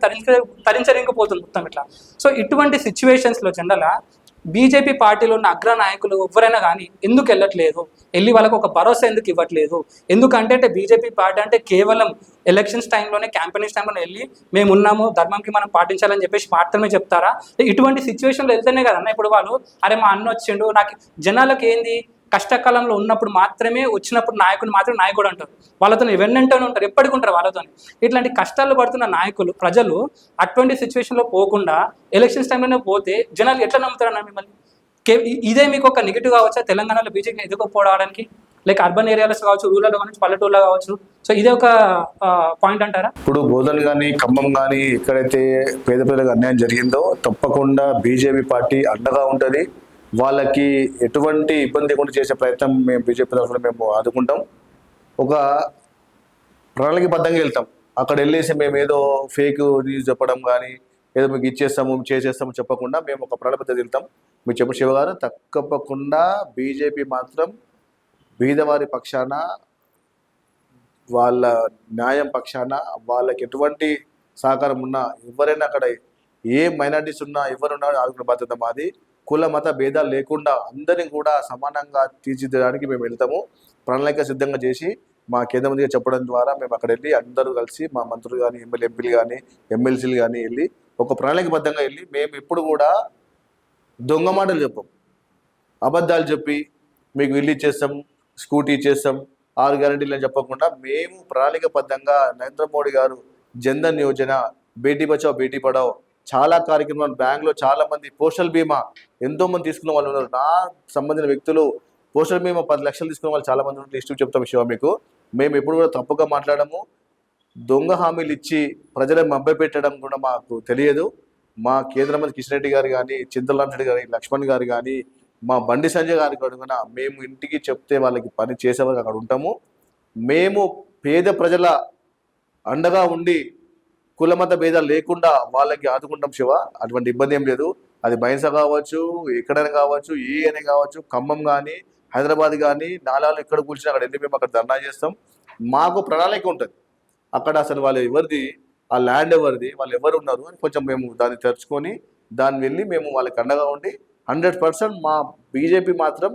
తరించలేకపోతుంది మొత్తం ఇట్లా. సో ఇటువంటి సిచ్యువేషన్స్లో జనరల్గా బీజేపీ పార్టీలో ఉన్న అగ్ర నాయకులు ఎవరైనా కానీ ఎందుకు వెళ్ళట్లేదు, వెళ్ళి వాళ్ళకు ఒక భరోసా ఎందుకు ఇవ్వట్లేదు? ఎందుకంటే బీజేపీ పార్టీ అంటే కేవలం ఎలక్షన్స్ టైంలోనే, క్యాంపెయినింగ్స్ టైంలోనే వెళ్ళి మేము ఉన్నాము, ధర్మంకి మనం పాటించాలని చెప్పేసి మాత్రమే చెప్తారా? ఇటువంటి సిచ్యువేషన్లో వెళ్తేనే కదన్నా ఇప్పుడు వాళ్ళు అరే మా అన్న వచ్చిండు, నాకు జనాలకు ఏంది కష్టకాలంలో ఉన్నప్పుడు మాత్రమే, వచ్చినప్పుడు నాయకుడు మాత్రమే నాయకుడు అంటారు. వాళ్ళతో వెన్నంటూనే ఉంటారు, ఎప్పటికి ఉంటారు వాళ్ళతో. ఇట్లాంటి కష్టాలు పడుతున్న నాయకులు, ప్రజలు అటువంటి సిచ్యువేషన్లో పోకుండా ఎలక్షన్స్ టైంలోనే పోతే జనాలు ఎట్లా నమ్ముతారన్నా మిమ్మల్ని? ఇదే మీకు ఒక నెగిటివ్ కావచ్చా తెలంగాణలో బీజేపీ ఎదుర్కోపోవడానికి? లైక్ అర్బన్ ఏరియాలో కావచ్చు, రూరల్ కావచ్చు, పల్లెటూరులో కావచ్చు. సో ఇదే ఒక పాయింట్ అంటారా? ఇప్పుడు బోధన్ కానీ, ఖమ్మం కానీ ఎక్కడైతే పేద ప్రజలకు అన్యాయం జరిగిందో తప్పకుండా బీజేపీ పార్టీ అండగా ఉంటుంది. వాళ్ళకి ఎటువంటి ఇబ్బంది లేకుండా చేసే ప్రయత్నం మేము బీజేపీ తరఫున మేము ఆదుకుంటాం. ఒక ప్రణాళికబద్ధంగా వెళ్తాం. అక్కడ వెళ్ళేసి మేము ఏదో ఫేక్ న్యూస్ చెప్పడం కానీ, ఏదో మీకు ఇచ్చేస్తాము చేసేస్తాము చెప్పకుండా మేము ఒక ప్రణాళికబద్ధంగా వెళ్తాం. మీరు చెప్పిన శివ గారు, తప్పకుండా బీజేపీ మాత్రం బీదవారి పక్షాన, వాళ్ళ న్యాయం పక్షాన, వాళ్ళకి ఎటువంటి సహకారం ఉన్నా, ఎవరైనా అక్కడ ఏ మైనారిటీస్ ఉన్నా ఎవరున్నా ఆదుకునే బాధ్యత మాది. కుల మత భేదాలు లేకుండా అందరినీ కూడా సమానంగా తీర్చిదిద్దడానికి మేము వెళ్తాము. ప్రణాళిక సిద్ధంగా చేసి మా కేంద్ర మంత్రిగా చెప్పడం ద్వారా మేము అక్కడ వెళ్ళి అందరూ కలిసి మా మంత్రులు కానీ, ఎంపీలు కానీ, ఎమ్మెల్సీలు కానీ వెళ్ళి ఒక ప్రణాళికబద్ధంగా వెళ్ళి మేము ఎప్పుడు కూడా దొంగ మాటలు చెప్పం, అబద్ధాలు చెప్పి మీకు ఇల్లు ఇచ్చేస్తాం, స్కూటీ ఇచ్చేస్తాం, 6 గ్యారెంటీలు అని చెప్పకుండా మేము ప్రణాళికబద్ధంగా నరేంద్ర మోడీ గారు జన్ధన్ యోజన, బేటీ బచావ్ బేటీ పడావ్, చాలా కార్యక్రమాలు బ్యాంకులో చాలా మంది పోస్టల్ బీమా ఎంతో మంది తీసుకున్న వాళ్ళు ఉన్నారు. నా సంబంధించిన వ్యక్తులు పోస్టల్ బీమా 10 లక్షలు తీసుకున్న వాళ్ళు చాలా మంది ఉన్నారు. లిస్టు చెప్తాం శివ మీకు. మేము ఎప్పుడు కూడా తప్పుగా మాట్లాడము. దొంగ హామీలు ఇచ్చి ప్రజలను మభ్యపెట్టడం కూడా మాకు తెలియదు. మా కేంద్ర మంత్రి కిషన్ రెడ్డి గారు కానీ, చింతలరామరెడ్డి గారు, లక్ష్మణ్ గారు కానీ, మా బండి సంజయ్ గారికి కూడా మేము ఇంటికి చెప్తే వాళ్ళకి పని చేసేవారు అక్కడ ఉంటాము. మేము పేద ప్రజల అండగా ఉండి కులమత భేదాలు లేకుండా వాళ్ళకి ఆదుకుంటాం శివ. అటువంటి ఇబ్బంది ఏం లేదు. అది బైన్స కావచ్చు, ఎక్కడైనా కావచ్చు, ఏ అయినా కావచ్చు, ఖమ్మం కానీ, హైదరాబాద్ కానీ, నాలాలు ఎక్కడ కూర్చుని అక్కడ వెళ్ళి మేము అక్కడ ధర్నా చేస్తాం. మాకు ప్రణాళిక ఉంటుంది. అక్కడ అసలు వాళ్ళు ఎవరిది, ఆ ల్యాండ్ ఎవరిది, వాళ్ళు ఎవరు ఉన్నారు అని కొంచెం మేము దాన్ని తెరుచుకొని దాన్ని వెళ్ళి మేము వాళ్ళకి అండగా ఉండి 100% మా బీజేపీ మాత్రం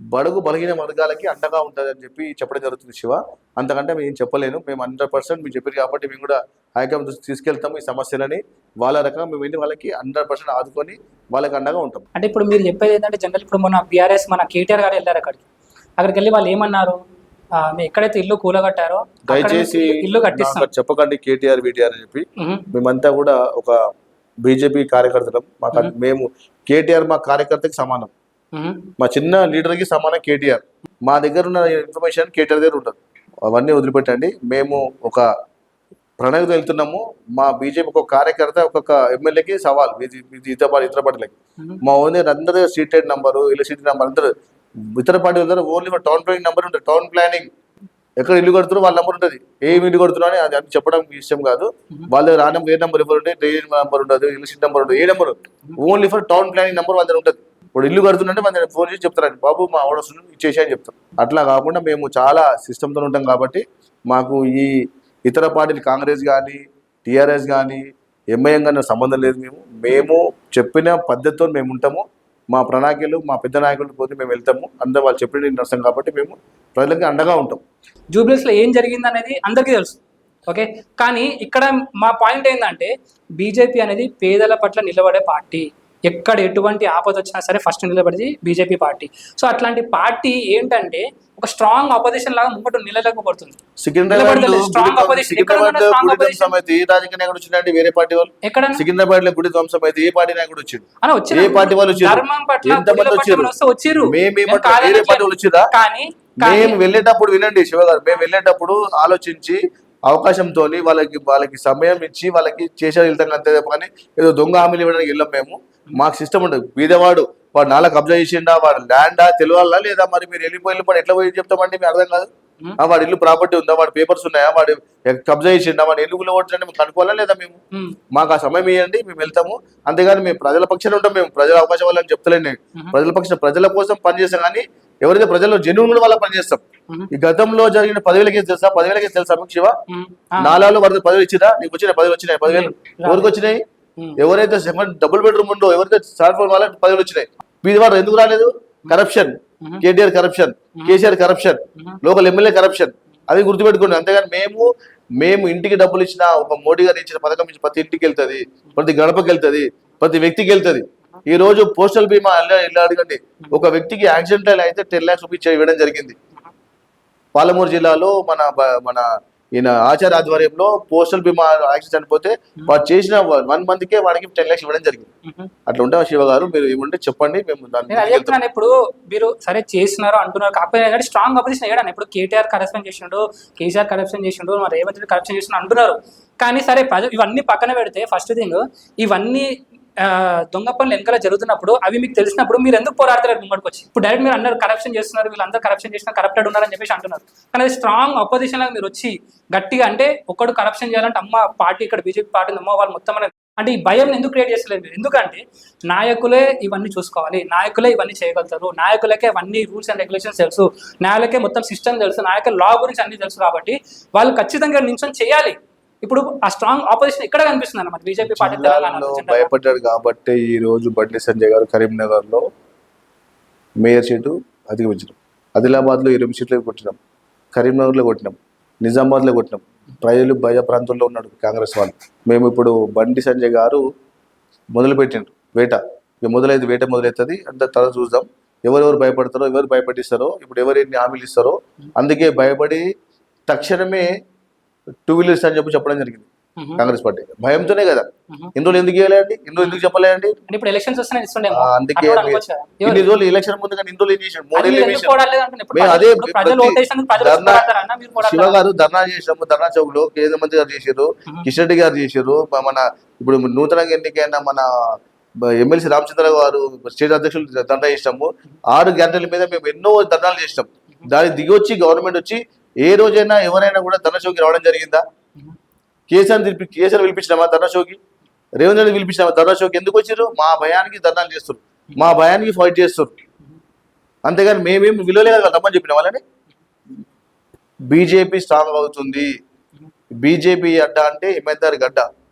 బడుగు బలహీన వర్గాలకి అండగా ఉంటుంది అని చెప్పి చెప్పడం జరుగుతుంది శివ. అంతకంటే మేము ఏం చెప్పలేను. మేము 100% మీరు చెప్పారు కాబట్టి మేము కూడా హైకమాండ్ దృష్టికి తీసుకెళ్తాము ఈ సమస్యలని. వాళ్ళ రకంగా మేము వెళ్ళి వాళ్ళకి 100% ఆదుకొని వాళ్ళకి అండగా ఉంటాం. అంటే ఇప్పుడు మీరు చెప్పేది ఏంటంటే జనరల్ ఇప్పుడు మన బీఆర్ఎస్ మన కేటీఆర్ గారు వెళ్ళారు అక్కడికి వెళ్ళి వాళ్ళు ఏమన్నారు, మీరు ఎక్కడైతే ఇల్లు కూలగట్టారో దయచేసి ఇల్లు కట్టిస్తాం చెప్పకండి కేటీఆర్ వీటీఆర్ అని చెప్పి. మేమంతా కూడా ఒక బీజేపీ కార్యకర్తలం. మేము కేటీఆర్ మా కార్యకర్తకి సమానం, మా చిన్న లీడర్కి సమానం కేటీఆర్. మా దగ్గర ఉన్న ఇన్ఫర్మేషన్ కేటీఆర్ దగ్గర ఉంటుంది. అవన్నీ వదిలిపెట్టండి. మేము ఒక ప్రణాళిక వెళ్తున్నాము. మా బీజేపీ ఒక కార్యకర్త ఒక్కొక్క ఎమ్మెల్యేకి సవాల్, ఇతర పార్టీలకి. మా ఓన్ అందరూ సీటెడ్ నంబరు, ఇల్లు సీటెడ్ నెంబర్ అందరూ ఇతర పార్టీ వెళ్తారు. ఓన్లీ టౌన్ ప్లానింగ్ నెంబర్ ఉంటుంది. టౌన్ ప్లానింగ్ ఎక్కడ ఇల్లు కడుతున్నారు వాళ్ళ నెంబర్ ఉంటుంది. ఏమి ఇల్లు కడుతున్నా అని అది చెప్పడం ఇష్టం కాదు. వాళ్ళ ఏ నెంబర్ ఎవరు ఉంటే డ్రైనేజ్ నెంబర్ ఉండదు, ఇల్లు సీట్ నెంబర్ ఉంటుంది. ఏ number only for town planning number వాళ్ళ ఉంటుంది. ఇప్పుడు ఇల్లు కడుతుంటే మన ఫోన్ చేసి చెప్తారండి, బాబు మా ఆవిడ వస్తుంది ఇచ్చేసి అని చెప్తాం. అట్లా కాకుండా మేము చాలా సిస్టమ్తో ఉంటాం కాబట్టి మాకు ఈ ఇతర పార్టీలు కాంగ్రెస్ కానీ, టీఆర్ఎస్ కానీ, ఎంఐఎం కానీ సంబంధం లేదు. మేము చెప్పిన పద్ధతితో మేము ఉంటాము. మా ప్రణాళికలు మా పెద్ద నాయకులు పోతే మేము వెళ్తాము. అందరూ వాళ్ళు చెప్పిన నడుస్తాం కాబట్టి మేము ప్రజలకి అండగా ఉంటాం. జూబ్లీస్లో ఏం జరిగింది అనేది అందరికీ తెలుసు, ఓకే. కానీ ఇక్కడ మా పాయింట్ ఏంటంటే బీజేపీ అనేది పేదల పట్ల నిలబడే పార్టీ. ఎక్కడ ఎటువంటి ఆపద వచ్చినా సరే ఫస్ట్ నిలబడేది బీజేపీ పార్టీ. సో అట్లాంటి పార్టీ ఏంటంటే ఒక స్ట్రాంగ్ ఆపోజిషన్ లాగా ముంగట నిలలేకపోతుంది. సికింద్రాబాద్ వచ్చిందంటే వేరే పార్టీ వాళ్ళు ఎక్కడ సికింద్రాబాద్ లో గుడి ధ్వంసం అయితే ఏ పార్టీ నాయకుడు వచ్చాడు? ఏ పార్టీ వాళ్ళు వచ్చారు? వేరే పార్టీ వాళ్ళు వచ్చిరా? మేము వెళ్ళేటప్పుడు వినండి శివ గారు, మేము వెళ్ళేటప్పుడు ఆలోచించి అవకాశంతో వాళ్ళకి సమయం ఇచ్చి వాళ్ళకి చేసేది వెళ్తాం అంతే కానీ ఏదో దొంగ హామీలు ఇవ్వడానికి వెళ్ళాం. మేము మాకు సిస్టమ్ ఉంటుంది. బీదవాడు వాడు నాలా కబ్జా చేసిండా, వాడు ల్యాండా తెలియాలా లేదా? మరి మీరు వెళ్ళిపోయి ఎట్లా పోయి చెప్తామండి? మీరు అర్థం కాదు. వాడి ఇల్లు ప్రాపర్టీ ఉందా, వాడి పేపర్స్ ఉన్నాయా, వాడు కబ్జా చేసిండా, వాడు ఎలుగులో ఓట్లంటే మేము కనుక్కోవాలా లేదా? మాకు ఆ సమయం ఇవ్వండి, మేము వెళ్తాము. అంతేగాని మేము ప్రజల పక్షాన ఉంటాం. మేము ప్రజల అవకాశం వాళ్ళని చెప్తలేను. నేను ప్రజల పక్షం ప్రజల కోసం పనిచేస్తాం. కానీ ఎవరైతే ప్రజల్లో జెన్యూన్ కూడా వాళ్ళ పనిచేస్తాం. ఈ గతంలో జరిగిన 10,000 కేసు తెలుసా? 10,000 కేసు తెలుసా మీకు శివ? నాలాలో వరద 10,000 ఇచ్చిరా? నీకు వచ్చిన 10,000 వచ్చినాయి. 10,000 ఎవరికి వచ్చినాయి? ఎవరైతే డబుల్ బెడ్రూమ్ ఉందో, ఎవరైతే స్టార్ట్ వాళ్ళకి 10,000 వచ్చినాయి. వీధివారు ఎందుకు రాలేదు? Corruption, KTR corruption, KCR corruption, local MLA corruption. అది గుర్తుపెట్టుకోండి. అంతేగాని మేము ఇంటికి డబ్బులు ఇచ్చిన, ఒక మోడీ గారు ఇచ్చిన పథకం ఇచ్చి ప్రతి ఇంటికి వెళ్తుంది, ప్రతి గడపకి వెళ్తుంది, ప్రతి వ్యక్తికి వెళ్తుంది. ఈ రోజు పోస్టల్ బీమా ఇలా అడగండి, ఒక వ్యక్తికి యాక్సిడెంట్ అయితే 10 lakhs రూపీస్ ఇవ్వడం జరిగింది. పాలమూరు జిల్లాలో మన ఈయన ఆచార్య ఆధ్వర్యంలో పోస్టల్ బీమా యాక్సిడెంట్ చనిపోతే వాడు చేసిన 1 monthకే వాడికి 10 lakhs ఇవ్వడం జరిగింది. అట్లా ఉంటా శివ గారు, మీరు ఏముంటే చెప్పండి. మేము చెప్తున్నాను. ఇప్పుడు మీరు సరే చేస్తున్నారు అంటున్నారు, కాకపోతే స్ట్రాంగ్ అపోజిషన్ ఏడాను. ఇప్పుడు కేటీఆర్ కరప్షన్ చేసిండు, కేసీఆర్ కరప్షన్ చేసిండు, మరి రేవంత్ రెడ్డి కరప్షన్ చేసిండు అంటున్నారు. కానీ సరే ఇవన్నీ పక్కన పెడితే ఫస్ట్ థింగ్, ఇవన్నీ దొంగ పనులు వెనకాల జరుగుతున్నప్పుడు అవి మీకు తెలిసినప్పుడు మీరు ఎందుకు పోరాడతారు ముంగడికి వచ్చి? ఇప్పుడు డైరెక్ట్ మీరు అందరూ కరప్షన్ చేస్తున్నారు, వీళ్ళందరూ కరప్షన్ చేసిన కరప్టెడ్ ఉన్నారని చెప్పేసి అంటున్నారు. కానీ అది స్ట్రాంగ్ అపోజిషన్ లాగా మీరు వచ్చి గట్టిగా అంటే ఒకడు కరప్షన్ చేయాలంటే అమ్మ పార్టీ ఇక్కడ బీజేపీ పార్టీ అమ్మ వాళ్ళు మొత్తం అంటే ఈ భయం ఎందుకు క్రియేట్ చేస్తలేదు మీరు? ఎందుకంటే నాయకులే ఇవన్నీ చూసుకోవాలి, నాయకులే ఇవన్నీ చేయగలుగుతారు, నాయకులకే అవన్నీ రూల్స్ అండ్ రెగ్యులేషన్స్ తెలుసు, నాయకులకే మొత్తం సిస్టమ్ తెలుసు, నాయకుల లా గురించి అన్ని తెలుసు. కాబట్టి వాళ్ళు ఖచ్చితంగా నిల్చొని చేయాలి. ఇప్పుడు ఆ స్ట్రాంగ్ ఆపోజిషన్ ఇక్కడ కనిపిస్తుంది అన్నమాట బీజేపీ పార్టీ. భయపడ్డాడు కాబట్టి ఈ రోజు బండి సంజయ్ గారు కరీంనగర్ లో మేయర్ సీటు అధిగమించినాం. ఆదిలాబాద్ లో 20 సీట్లు కొట్టినాం, కరీంనగర్ లో కొట్టినాం, నిజామాబాద్ లో కొట్టినాం. ప్రజలు భయ ప్రాంతంలో ఉన్నాడు కాంగ్రెస్ వాళ్ళు. మేము ఇప్పుడు బండి సంజయ్ గారు మొదలుపెట్టిండ్రు వేట. ఇక వేట మొదలవుతుంది. అంత తర్వాత చూద్దాం ఎవరెవరు భయపడతారో, ఎవరు భయపడిస్తారో, ఇప్పుడు ఎవరు ఎన్ని హామీలు ఇస్తారో. అందుకే భయపడి తక్షణమే 2 wheelers అని చెప్పడం జరిగింది. కాంగ్రెస్ పార్టీ భయంతోనే కదా ఇన్ని రోజులు ఎందుకు ఇవ్వలేండి, ఇన్ని రోజులు ఎందుకు చెప్పలేండి? అంటే ఇప్పుడు ఎలక్షన్స్ వస్తున్నాయి ఇస్తుండేమో. అందుకే అట్లా కూడా అనుకోవచ్చు కదా. ఇన్ని రోజులు ఎలక్షన్ ముందు కానీ ఇన్ని రోజులు ఏం చేసాడు? 3 ఏళ్ళు ఏం ఎందుకు చేశాడు? పోవడాలేదు అంటున్నా. ఇప్పుడు మేము అదే ఇప్పుడు ప్రజలు ప్రతి ఓటేసినందుకు ప్రజలు ధర్నా ఇష్టపడతారన్న, మీరు శివ పోవట్లేదా? గారు ధర్నా చేసినాము, ధర్నా చౌక్ లో కేంద్ర మంత్రి గారు చేశారు, కిషన్ రెడ్డి గారు చేశారు, మన ఇప్పుడు నూతనంగా ఎన్నికైన మన ఎమ్మెల్సీ రామచంద్ర గారు స్టేట్ అధ్యక్షులు ధర్నా చేసినాము. 6 గ్యారెంటీల మీద మేము ఎన్నో ధర్నాలు చేసినాం. దానికి దిగొచ్చి గవర్నమెంట్ వచ్చి ఏ రోజైనా ఎవరైనా కూడా ధర్నా చౌకి రావడం జరిగిందా? కేసీఆర్ పిలిపించినామా ధర్నా చౌకి? రేవంత్ రెడ్డి పిలిపించినామా ధర్నా చౌకి? ఎందుకు వచ్చారు? మా భయానికి ధర్నాలు చేస్తారు, మా భయానికి ఫైట్ చేస్తారు. అంతేగాని మేమేం విలువలే కదా రమ్మని చెప్పిన వాళ్ళని. బీజేపీ స్ట్రాంగ్ అవుతుంది. బీజేపీ అడ్డ అంటే హిమాయత్దార్ గడ్డ.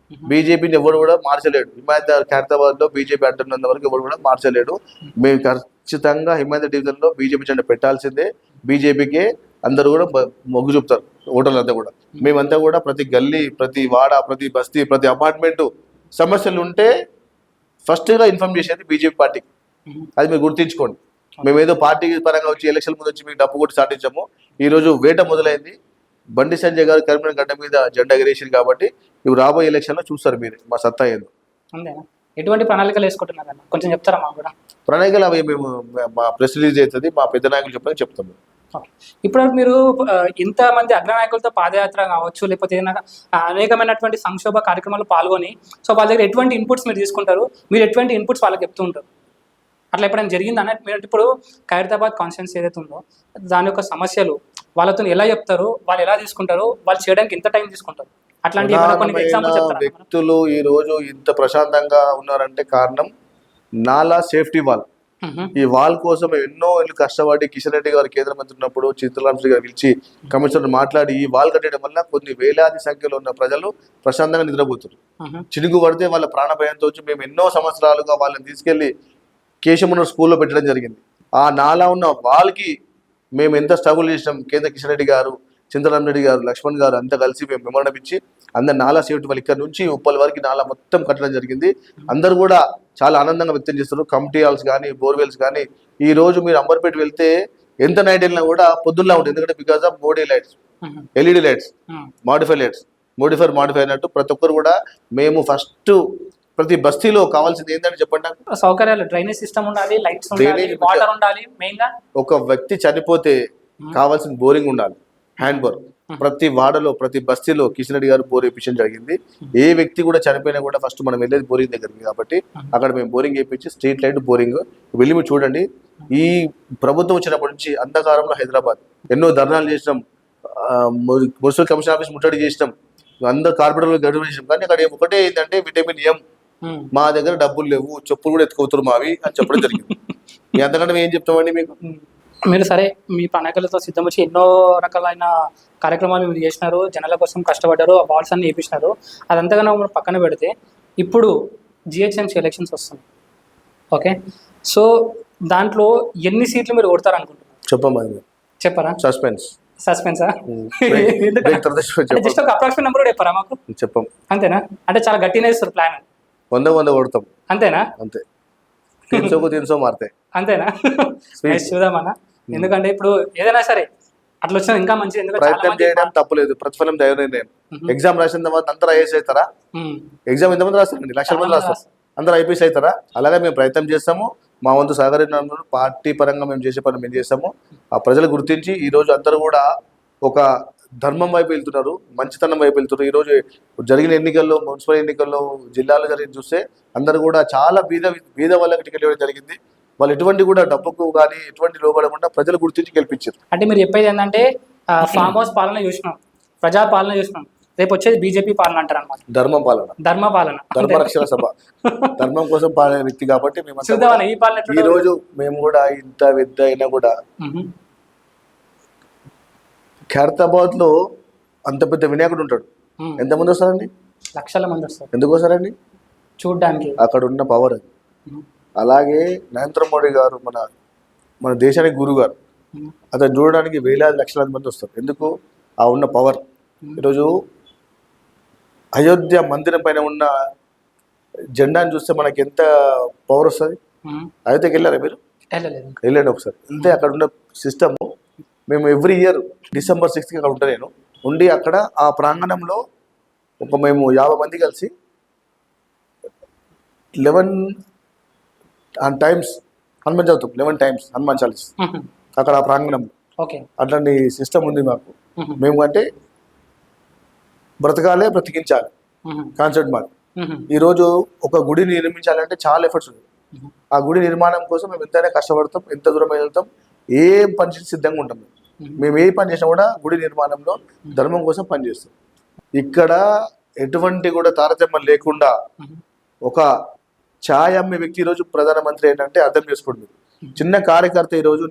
బీజేపీని ఎవరు కూడా మార్చలేడు. హిమాయత్దార్ ఖైరతాబాద్ లో బీజేపీ అడ్డ ఉన్నంత వరకు ఎవరు కూడా మార్చలేడు. మేము ఖచ్చితంగా హిమాయత్ డివిజన్ లో బీజేపీ జెండా పెట్టాల్సిందే. బీజేపీకే అందరూ కూడా మొగ్గు చూపుతారు ఓటర్లంతా కూడా. మేమంతా కూడా ప్రతి గల్లీ, ప్రతి వాడ, ప్రతి బస్తీ, ప్రతి అపార్ట్మెంట్ సమస్యలు ఉంటే ఫస్ట్ గా ఇన్ఫార్మ్ చేసేది బీజేపీ పార్టీ. అది మీరు గుర్తించుకోండి. మేమేదో పార్టీ పరంగా వచ్చి ఎలక్షన్ ముందు వచ్చి మీకు డబ్బు కొట్టి సాటించాము. ఈ రోజు వేట మొదలైంది. బండి సంజయ్ గారు కరీంనగర్ గడ్డ మీద జెండా ఎగరేసారు కాబట్టి ఇవి రాబోయే ఎలక్షన్ లో చూస్తారు మీరు మా సత్తా ఏందో. అంతేనా? ఎటువంటి ప్రణాళికలు వేసుకుంటున్నారన్న కొంచెం చెప్తారా మాకు కూడా? ప్రణాళికలు అవి మేము మా ప్రెస్ రిలీజ్ అవుతుంది, మా పెద్ద నాయకులు చెప్పని చెప్తాము. ఓకే. ఇప్పుడు మీరు ఇంతమంది అగ్రనాయకులతో పాదయాత్ర కావచ్చు, లేకపోతే ఏదైనా అనేకమైనటువంటి సంక్షోభ కార్యక్రమాలు పాల్గొని, సో వాళ్ళ దగ్గర ఎటువంటి ఇన్పుట్స్ మీరు తీసుకుంటారు, మీరు ఎటువంటి ఇన్పుట్స్ వాళ్ళకి చెప్తూ ఉంటారు? అట్లా ఎప్పుడైనా జరిగింది అన్నట్టు మీరు ఇప్పుడు ఖైరతాబాద్ కాన్స్టిట్యున్సీ ఏదైతే ఉందో దాని యొక్క సమస్యలు వాళ్ళతో ఎలా చెప్తారు, వాళ్ళు ఎలా తీసుకుంటారు, వాళ్ళు చేయడానికి ఎంత టైం తీసుకుంటారు, అట్లాంటి కొన్ని ఎగ్జాంపుల్ చెప్తారా? వ్యక్తులు ఈ రోజు ఇంత ప్రశాంతంగా ఉన్నారంటే కారణం నాలా సేఫ్టీ వాల్. ఈ వాల్ కోసం ఎన్నో ఇల్లు కష్టపడి కిషన్ రెడ్డి గారు కేంద్ర మంత్రి ఉన్నప్పుడు చిత్రరామశ్రీ గారు పిలిచి కమిషనర్ మాట్లాడి ఈ వాల్ కట్టడం వల్ల కొన్ని వేలాది సంఖ్యలో ఉన్న ప్రజలు ప్రశాంతంగా నిద్రపోతారు. చినుగు పడితే వాళ్ళ ప్రాణ భయంతో వచ్చి మేము ఎన్నో సంవత్సరాలుగా వాళ్ళని తీసుకెళ్లి కేశమునర్ స్కూల్లో పెట్టడం జరిగింది. ఆ నాలా ఉన్న వాళ్ళకి మేము ఎంత స్ట్రగుల్ చేసినాం. కేంద్ర కిషన్ రెడ్డి గారు, చింతరామరెడ్డి గారు, లక్ష్మణ్ గారు అంతా కలిసి మేము మెమోరం ఇచ్చి అందరు నాలా సేఫ్టీ వాళ్ళు ఇక్కడ నుంచి ఉప్పల్ వరకు నాలా మొత్తం కట్టడం జరిగింది. అందరు కూడా చాలా ఆనందంగా వ్యక్తం చేస్తారు. కమిటీ హాల్స్ కానీ, బోర్వెల్స్ కానీ. ఈ రోజు మీరు అంబర్పేట వెళ్తే ఎంత నైట్ వెళ్ళినా కూడా పొద్దున్నే ఉంటుంది. ఎందుకంటే because of Modi lights, LED lights, modify lights, modify అన్నట్టు ప్రతి ఒక్కరు కూడా మేము ఫస్ట్ ప్రతి బస్తీలో కావాల్సింది ఏంటంటే చెప్పండి నాకు. సౌకర్యాలు, డ్రైనేజ్ సిస్టమ్ ఉండాలి, లైట్స్ ఉండాలి, వాటర్ ఉండాలి. మెయిన్ గా ఒక వ్యక్తి చనిపోతే కావాల్సిన బోరింగ్ ఉండాలి, హ్యాండ్ బోర్. ప్రతి వాడలో, ప్రతి బస్తీలో కిషన్ రెడ్డి గారు బోర్ వేయించడం జరిగింది. ఏ వ్యక్తి కూడా చనిపోయినా కూడా ఫస్ట్ మనం వెళ్ళేది బోరింగ్ దగ్గరికి కాబట్టి అక్కడ మేము బోరింగ్ వేయించి స్ట్రీట్ లైట్ బోరింగ్ వెళ్ళి మీరు చూడండి. ఈ ప్రభుత్వం వచ్చినప్పటి నుంచి అంధకారంలో హైదరాబాద్ ఎన్నో ధర్నాలు చేసినాం, మున్సిపల్ కమిషన్ ఆఫీస్ ముట్టడి చేసినాం, అందరు కార్పొరేటర్లు గడువు చేసినాం. కానీ అక్కడ ఒకటే ఏంటంటే విటమిన్ ఎం, మా దగ్గర డబ్బులు లేవు, చెప్పులు కూడా ఎత్తుకోతురు మావి అని చెప్పడం జరిగింది. మీ అంతకంటే మేము ఏం చెప్తామండి మీకు? మీరు సరే మీ ప్రణాళికలతో సిద్ధం వచ్చి ఎన్నో రకాలైన కార్యక్రమాలు మీరు చేసినారు, జనాల కోసం కష్టపడ్డారు, ఆ బాల్స్ అన్ని వేయించినారు. అదంతగానో పక్కన పెడితే ఇప్పుడు జిహెచ్ఎంసీ ఎలక్షన్స్ వస్తున్నాయి. ఓకే, సో దాంట్లో ఎన్ని సీట్లు మీరు ఓడతారు అనుకుంటున్నారు? చెప్పమని చెప్పరా? సస్పెన్సా? జస్ట్ ఒక అప్రాక్సిమేట్ నెంబర్ చెప్పరా మాకు? చెప్పం. అంతేనా? అంటే చాలా గట్టిగా ఇస్తారు ప్లాన్. 100 కొడతాం. అంతేనా? అంతే. 300 మారుతాయి. అంతేనా? చూద్దామన్నా. ఎందుకంటే ఇప్పుడు ఏదైనా సరే అట్లా వచ్చినా ఇంకా మంచిది. ఎందుకంటే ప్రయత్నం చేయడం తప్పులేదు, ప్రతిఫలం దైవ నిర్ణయం. ఎగ్జామ్ రాసిన తర్వాత అందరూ ఐఏఎస్ అవుతారా? ఎగ్జామ్ ఎంతమంది రాస్తారండి? లక్షల మంది రాస్తారు. అందరూ ఐపీఎస్ అవుతారా? అలాగే మేము ప్రయత్నం చేస్తాము. మా వంతు సహకరించిన పార్టీ పరంగా మేము చేసే పని మేము చేస్తాము. ఆ ప్రజలు గుర్తించి ఈ రోజు అందరూ కూడా ఒక ధర్మం వైపు వెళ్తున్నారు, మంచితనం వైపు వెళ్తున్నారు. ఈ రోజు జరిగిన ఎన్నికల్లో, మున్సిపల్ ఎన్నికల్లో, జిల్లాలో జరిగిన చూస్తే అందరూ కూడా చాలా బీద వాళ్ళకి టికెట్ ఇవ్వడం జరిగింది. వాళ్ళు ఎటువంటి కూడా డబ్బుకు కానీ ఎటువంటి లోబడకుండా ప్రజలు గుర్తించి గెలిపించారు. అంటే మీరు చెప్పేది ఏంటంటే ఫామ్ హౌస్ పాలన చూసినాం, ప్రజా పాలన చూసినాం, రేపు వచ్చేది బీజేపీ పాలన అంటారు అనమాట. ధర్మ పాలన, ధర్మరక్షణ సభ, ధర్మం కోసం పాలన వ్యక్తి కాబట్టి మేము ఈ రోజు మేము కూడా ఇంత పెద్ద అయినా కూడా ఖైరతాబాద్ లో అంత పెద్ద వినాయకుడు ఉంటాడు. ఎంతమంది వస్తారండి? లక్షల మంది వస్తారు. ఎందుకు వస్తారండి? చూడడానికి. అక్కడ ఉన్న పవర్ అది. అలాగే నరేంద్ర మోడీ గారు మన దేశానికి గురువు గారు, అతను చూడడానికి వేలాది లక్షలాది మంది వస్తారు. ఎందుకు? ఆ ఉన్న పవర్. ఈరోజు అయోధ్య మందిరం పైన ఉన్న జెండాను చూస్తే మనకి ఎంత పవర్ వస్తుంది. అయోధ్యకి వెళ్ళారా మీరు? వెళ్ళండి ఒకసారి. వెళ్తే అక్కడ ఉన్న సిస్టమ్, మేము ఎవ్రీ ఇయర్ December 6th అక్కడ ఉంటాను నేను. ఉండి అక్కడ ఆ ప్రాంగణంలో మేము 50 మంది కలిసి 11 టైమ్స్ హనుమాన్ చదువుతాం, 11 టైమ్స్ హనుమాన్ చాలీస్ అక్కడ ఆ ప్రాంగణంలో. ఓకే. అట్లాంటి సిస్టమ్ ఉంది మాకు. మేము అంటే బ్రతకాలే బ్రతికించాలి కాన్సెప్ట్ మాకు. ఈరోజు ఒక గుడిని నిర్మించాలంటే చాలా ఎఫర్ట్స్ ఉంది. ఆ గుడి నిర్మాణం కోసం మేము ఎంతైనా కష్టపడతాం, ఎంత దూరం వెళ్తాం, ఏ పని చేసి సిద్ధంగా ఉంటాం. మేము ఏ పని చేసినా కూడా గుడి నిర్మాణంలో ధర్మం కోసం పనిచేస్తాం. ఇక్కడ ఎటువంటి కూడా తారతమ్యం లేకుండా ఒక ఛాయ్ అమ్మే వ్యక్తి ఈరోజు ప్రధానమంత్రి ఏంటంటే అర్థం చేసుకోండి మీరు. చిన్న కార్యకర్త ఈరోజు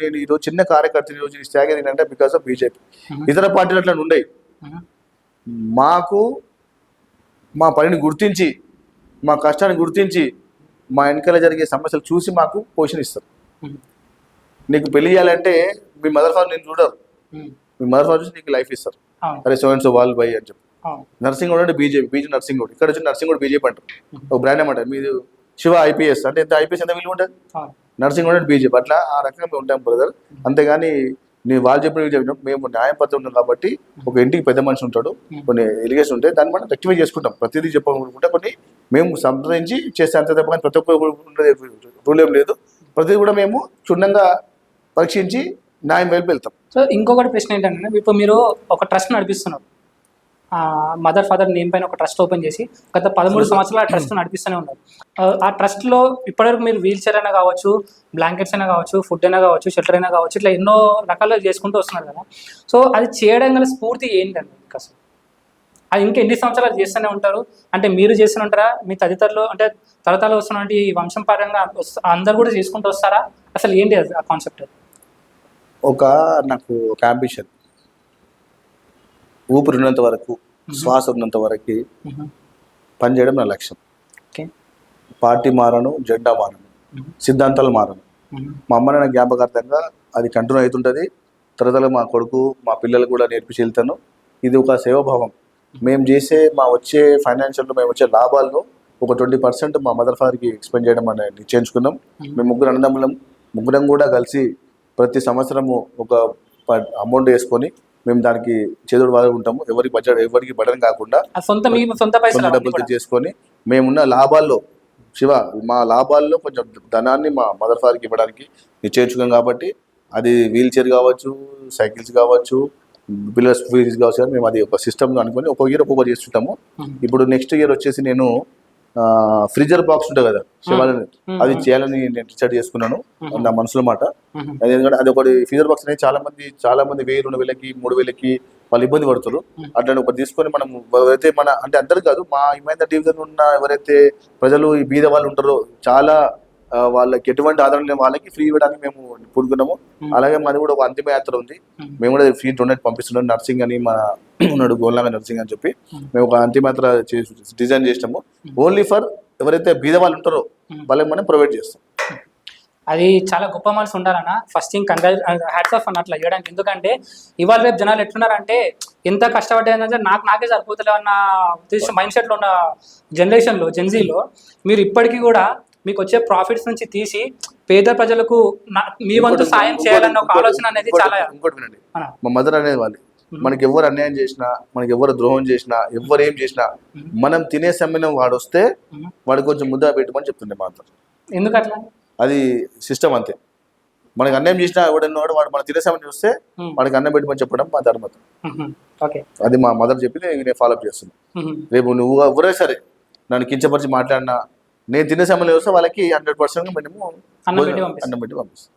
చిన్న కార్యకర్త ఈరోజు ఈ స్థాయి ఏంటంటే బికాస్ ఆఫ్ బీజేపీ. ఇతర పార్టీలు అట్లా ఉండయి. మాకు మా పనిని గుర్తించి, మా కష్టాన్ని గుర్తించి, మా వెనకాల జరిగే సమస్యలు చూసి మాకు పొజిషన్ ఇస్తారు. నీకు పెళ్లి చేయాలంటే మీ మదర్ ఫాదర్ నేను చూడరు, మీ మదర్ ఫాదర్ చూసి నీకు లైఫ్ ఇస్తారు. అరే సో అండ్ సో వాళ్ళు బై అని చెప్పి. నర్సింగ్ కూడా అంటే బీజేపీ నర్సింగ్ కూడా, ఇక్కడ వచ్చి నర్సింగ్ కూడా బీజేపీ అంటారు. ఒక బ్రాండ్ ఏమంటారు మీరు శివ ఐపీఎస్ అంటే ఎంత ఐపీఎస్ ఎంత విలువ ఉంటుంది, నర్సింగ్ కూడా బీజేపీ. అట్లా ఆ రకంగా మేము ఉంటాం బ్రదర్. అంతేగాని నేను వాళ్ళు చెప్పిన మేము న్యాయం పత్రం ఉన్నాం కాబట్టి ఒక ఇంటికి పెద్ద మనిషి ఉంటాడు, కొన్ని ఎలిగేషన్ ఉంటాయి, దాన్ని మనం రెక్టిఫై చేసుకుంటాం. ప్రతిదీ చెప్పాలనుకుంటే కొన్ని మేము సంప్రదించి చేస్తే అంతే తప్ప ప్రతి ఒక్క రూల్ ఏం లేదు. ప్రతిదీ కూడా మేము క్షుణ్ణంగా పరీక్షించి న్యాయం వైపు వెళ్తాం. సో ఇంకొకటి ప్రశ్న ఏంటంటే, ఇప్పుడు మీరు ఒక ట్రస్ట్ నడిపిస్తున్నారు, మదర్ ఫాదర్ నేమ్ పైన ఒక ట్రస్ట్ ఓపెన్ చేసి గత 13 సంవత్సరాలు ఆ ట్రస్ట్ నడిపిస్తూనే ఉన్నారు. ఆ ట్రస్ట్లో ఇప్పటివరకు మీరు వీల్ చైర్ అయినా కావచ్చు, బ్లాంకెట్స్ అయినా కావచ్చు, ఫుడ్ అయినా కావచ్చు, షెల్టర్ అయినా కావచ్చు, ఇట్లా ఎన్నో రకాలుగా చేసుకుంటూ వస్తున్నారు కదా. సో అది చేయడం గల స్ఫూర్తి ఏంటండి మీకు అసలు? అది ఇంకా ఎన్ని సంవత్సరాలు చేస్తూనే ఉంటారు? అంటే మీరు చేస్తూనే ఉంటారా, మీ తదితరులు అంటే తరతరాలు వస్తున్నటువంటి ఈ వంశం పరంగా అందరు కూడా చేసుకుంటూ వస్తారా? అసలు ఏంటి అది ఆ కాన్సెప్ట్? నాకు ఒక అంబిషన్, ఊపిరి ఉన్నంత వరకు, శ్వాస ఉన్నంత వరకు పనిచేయడం నా లక్ష్యం. పార్టీ మారను, జెండా మారను, సిద్ధాంతాలు మారను. మా అమ్మ నాన్న జ్ఞాపకార్థంగా అది కంటిన్యూ అవుతుంటుంది. తర్వాత మా కొడుకు మా పిల్లలు కూడా నేర్పించి వెళ్తాను. ఇది ఒక సేవాభావం. మేము చేసే వచ్చే ఫైనాన్షియల్లో మేము వచ్చే లాభాల్లో ఒక 20% మా మదర్ ఫాదర్కి ఎక్స్పెండ్ చేయడం అనేది నిశ్చయించుకున్నాం. మేము ముగ్గురం కూడా కలిసి ప్రతి సంవత్సరము ఒక అమౌంట్ వేసుకొని మేము దానికి చేదుడు వాళ్ళు ఉంటాము. ఎవరికి బటన్ కాకుండా సొంత డబ్బులు చేసుకొని మేమున్న లాభాల్లో మా లాభాల్లో కొంచెం ధనాన్ని మా మదర్ ఫాదర్కి ఇవ్వడానికి నిశ్చయించుకున్నాం. కాబట్టి అది వీల్ చైర్ కావచ్చు, సైకిల్స్ కావచ్చు, పిల్లర్స్ ఫీజు కావచ్చు, కానీ మేము అది ఒక సిస్టమ్ అనుకొని ఒక్కొక్క ఇయర్ ఒక్కొక్కటి చేస్తుంటాము. ఇప్పుడు నెక్స్ట్ ఇయర్ వచ్చేసి నేను ఫ్రిజర్ బాక్స్ ఉంటుంది కదా శివాలని, అది చేయాలని నేను డిసైడ్ చేసుకున్నాను నా మనసులో మాట. ఎందుకంటే అది ఒకటి ఫ్రీజర్ బాక్స్ అనేది చాలా మంది 1000, 2000కి 3000కి వాళ్ళు ఇబ్బంది పడుతారు. అట్లా ఒకటి తీసుకొని మనం ఎవరైతే అంటే అందరు కాదు, మా హిమాయత్ డివిజన్ ఉన్న ఎవరైతే ప్రజలు ఈ బీద వాళ్ళు ఉంటారో, చాలా వాళ్ళకి ఎటువంటి ఆదరణ లేని వాళ్ళకి ఫ్రీ ఇవ్వడానికి మేము పూనుకున్నాము. అలాగే మాది కూడా ఒక అంతిమ యాత్ర ఉంది, మేము కూడా ఫ్రీ డొనేట్ పంపిస్తున్నాం. నర్సింగ్ అని మన ఉన్నాడు గోల్లాగా నర్సింగ్ అని చెప్పి మేము ఒక అంతిమ యాత్ర డిజైన్ చేసినాము. ఓన్లీ ఫర్ ఎవరైతే బీద వాళ్ళు ఉంటారో వాళ్ళకి మనం ప్రొవైడ్ చేస్తాం. అది చాలా గొప్ప మనసు ఉండాలన్న. ఫస్ట్ థింగ్ హ్యాట్స్ ఆఫ్ అన్న అట్లా చేయడానికి. ఎందుకంటే ఇవాళ రేపు జనాలు ఎట్లున్నారంటే ఎంత కష్టపడ్డాయంటే నాకే సరిపోతలే అన్న మైండ్ సెట్లో ఉన్న జనరేషన్లో, జెన్జీలో మీరు ఇప్పటికీ కూడా మీకు వచ్చే ప్రాఫిట్స్ నుంచి తీసి పేద ప్రజలకు మీ వంతు సాయం చేయాలన్న ఒక ఆలోచన అనేది చాలా. ఇంకోటి వినండి, మా మదర్ అనేది వాళ్ళు మనకి ఎవరు అన్యాయం చేసినా, మనకి ఎవరు ద్రోహం చేసినా, ఎవరు ఏం చేసినా మనం తినే సమయం వాడు వస్తే వాడికి కొంచెం ముద్ద పెట్టమని చెప్తుండే మా అందరు. ఎందుకట్లా? అది సిస్టమ్ అంతే. మనకి అన్యాయం చేసినా ఎవడన్నాడు వాడు మన తినే సమయం చూస్తే వాడికి అన్నం పెట్టమని చెప్పడం మా ధర్మత. అది మా మదర్ చెప్పి నేను ఫాలోఅప్ చేస్తున్నాను. రేపు నువ్వు ఎవరే సరే నన్ను కించపరిచి మాట్లాడినా, నేను తినే సమయంలో చూస్తే వాళ్ళకి 100% మేము అన్నం పెట్టి పంపిస్తాం.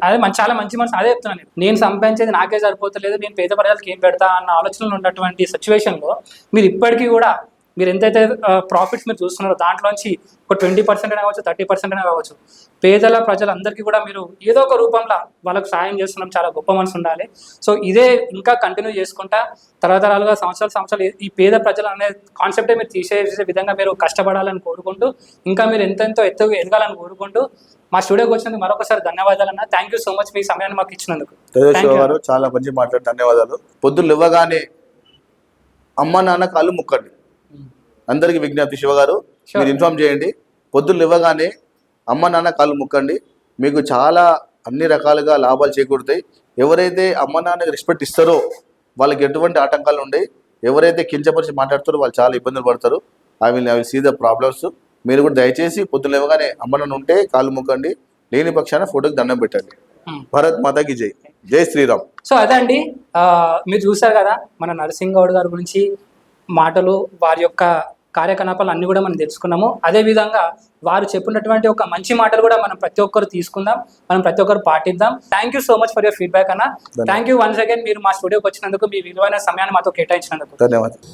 అదే చాలా మంచి మనసు. అదే చెప్తున్నాను, నేను సంపాదించేది నాకే సరిపోతలేదు, నేను పేద ప్రజలకు ఏం పెడతా అన్న ఆలోచనలు ఉన్నటువంటి సిచ్యువేషన్లో మీరు ఇప్పటికీ కూడా మీరు ఎంతైతే ప్రాఫిట్స్ మీరు చూస్తున్నారో దాంట్లోంచి ఒక 20% అయినా కావచ్చు, 30% అయినా కావచ్చు, పేదల ప్రజలందరికీ కూడా మీరు ఏదో ఒక రూపంలో వాళ్ళకు సాయం చేస్తున్నాం. చాలా గొప్ప మనసు ఉండాలి. సో ఇదే ఇంకా కంటిన్యూ చేసుకుంటా తరతరాలుగా సంవత్సరాలు ఈ పేద ప్రజలు అనే కాన్సెప్టే మీరు తీసేసే విధంగా మీరు కష్టపడాలని కోరుకుంటూ, ఇంకా మీరు ఎంతెంతో ఎదగాలని కోరుకుంటూ మా స్టూడియోకి వచ్చినందుకు మరొకసారి ధన్యవాదాలు అన్న. థ్యాంక్ యూ సో మచ్ మీ సమయాన్ని మాకు ఇచ్చినందుకు. చాలా మంచి మాట్లాడి ధన్యవాదాలు. పొద్దున్న ఇవ్వగానే అమ్మ నాన్న కాళ్ళు ముక్కండి. అందరికి విజ్ఞప్తి, శివగారు మీరు ఇన్ఫార్మ్ చేయండి. పొద్దున్న ఇవ్వగానే అమ్మ నాన్న కాళ్ళు ముక్కండి, మీకు చాలా అన్ని రకాలుగా లాభాలు చేకూరుతాయి. ఎవరైతే అమ్మ నాన్నకి రెస్పెక్ట్ ఇస్తారో వాళ్ళకి ఎటువంటి ఆటంకాలు ఉండవు. ఎవరైతే కించపరిచి మాట్లాడుతారో వాళ్ళు చాలా ఇబ్బందులు పడతారు. I will see the problems. మీరు కూడా దయచేసి పొద్దున లేవగానే అమ్మనని ఉంటే కాళ్ళు ముక్కండి, లేని పక్షాన ఫోటోకి దండం పెట్టండి. భారత్ మాతాకి జై, జై శ్రీరామ్. సో అదే అండి, మీరు చూసారు కదా మన నరసింహ్ గౌడ్ గారి గురించి మాటలు, వారి యొక్క కార్యకలాపాలు అన్ని కూడా మనం తెలుసుకున్నాము. అదేవిధంగా వారు చెప్పినటువంటి ఒక మంచి మాటలు కూడా మనం ప్రతి ఒక్కరు తీసుకుందాం, మనం ప్రతి ఒక్కరు పాటిద్దాం. Thank you so much for your feedback అన్న. థ్యాంక్ యూ వన్స్ అగైన్, మీరు మా స్టూడియోకి వచ్చినందుకు, మీ విలువైన సమయాన్ని మాతో కేటాయించినందుకు ధన్యవాదాలు.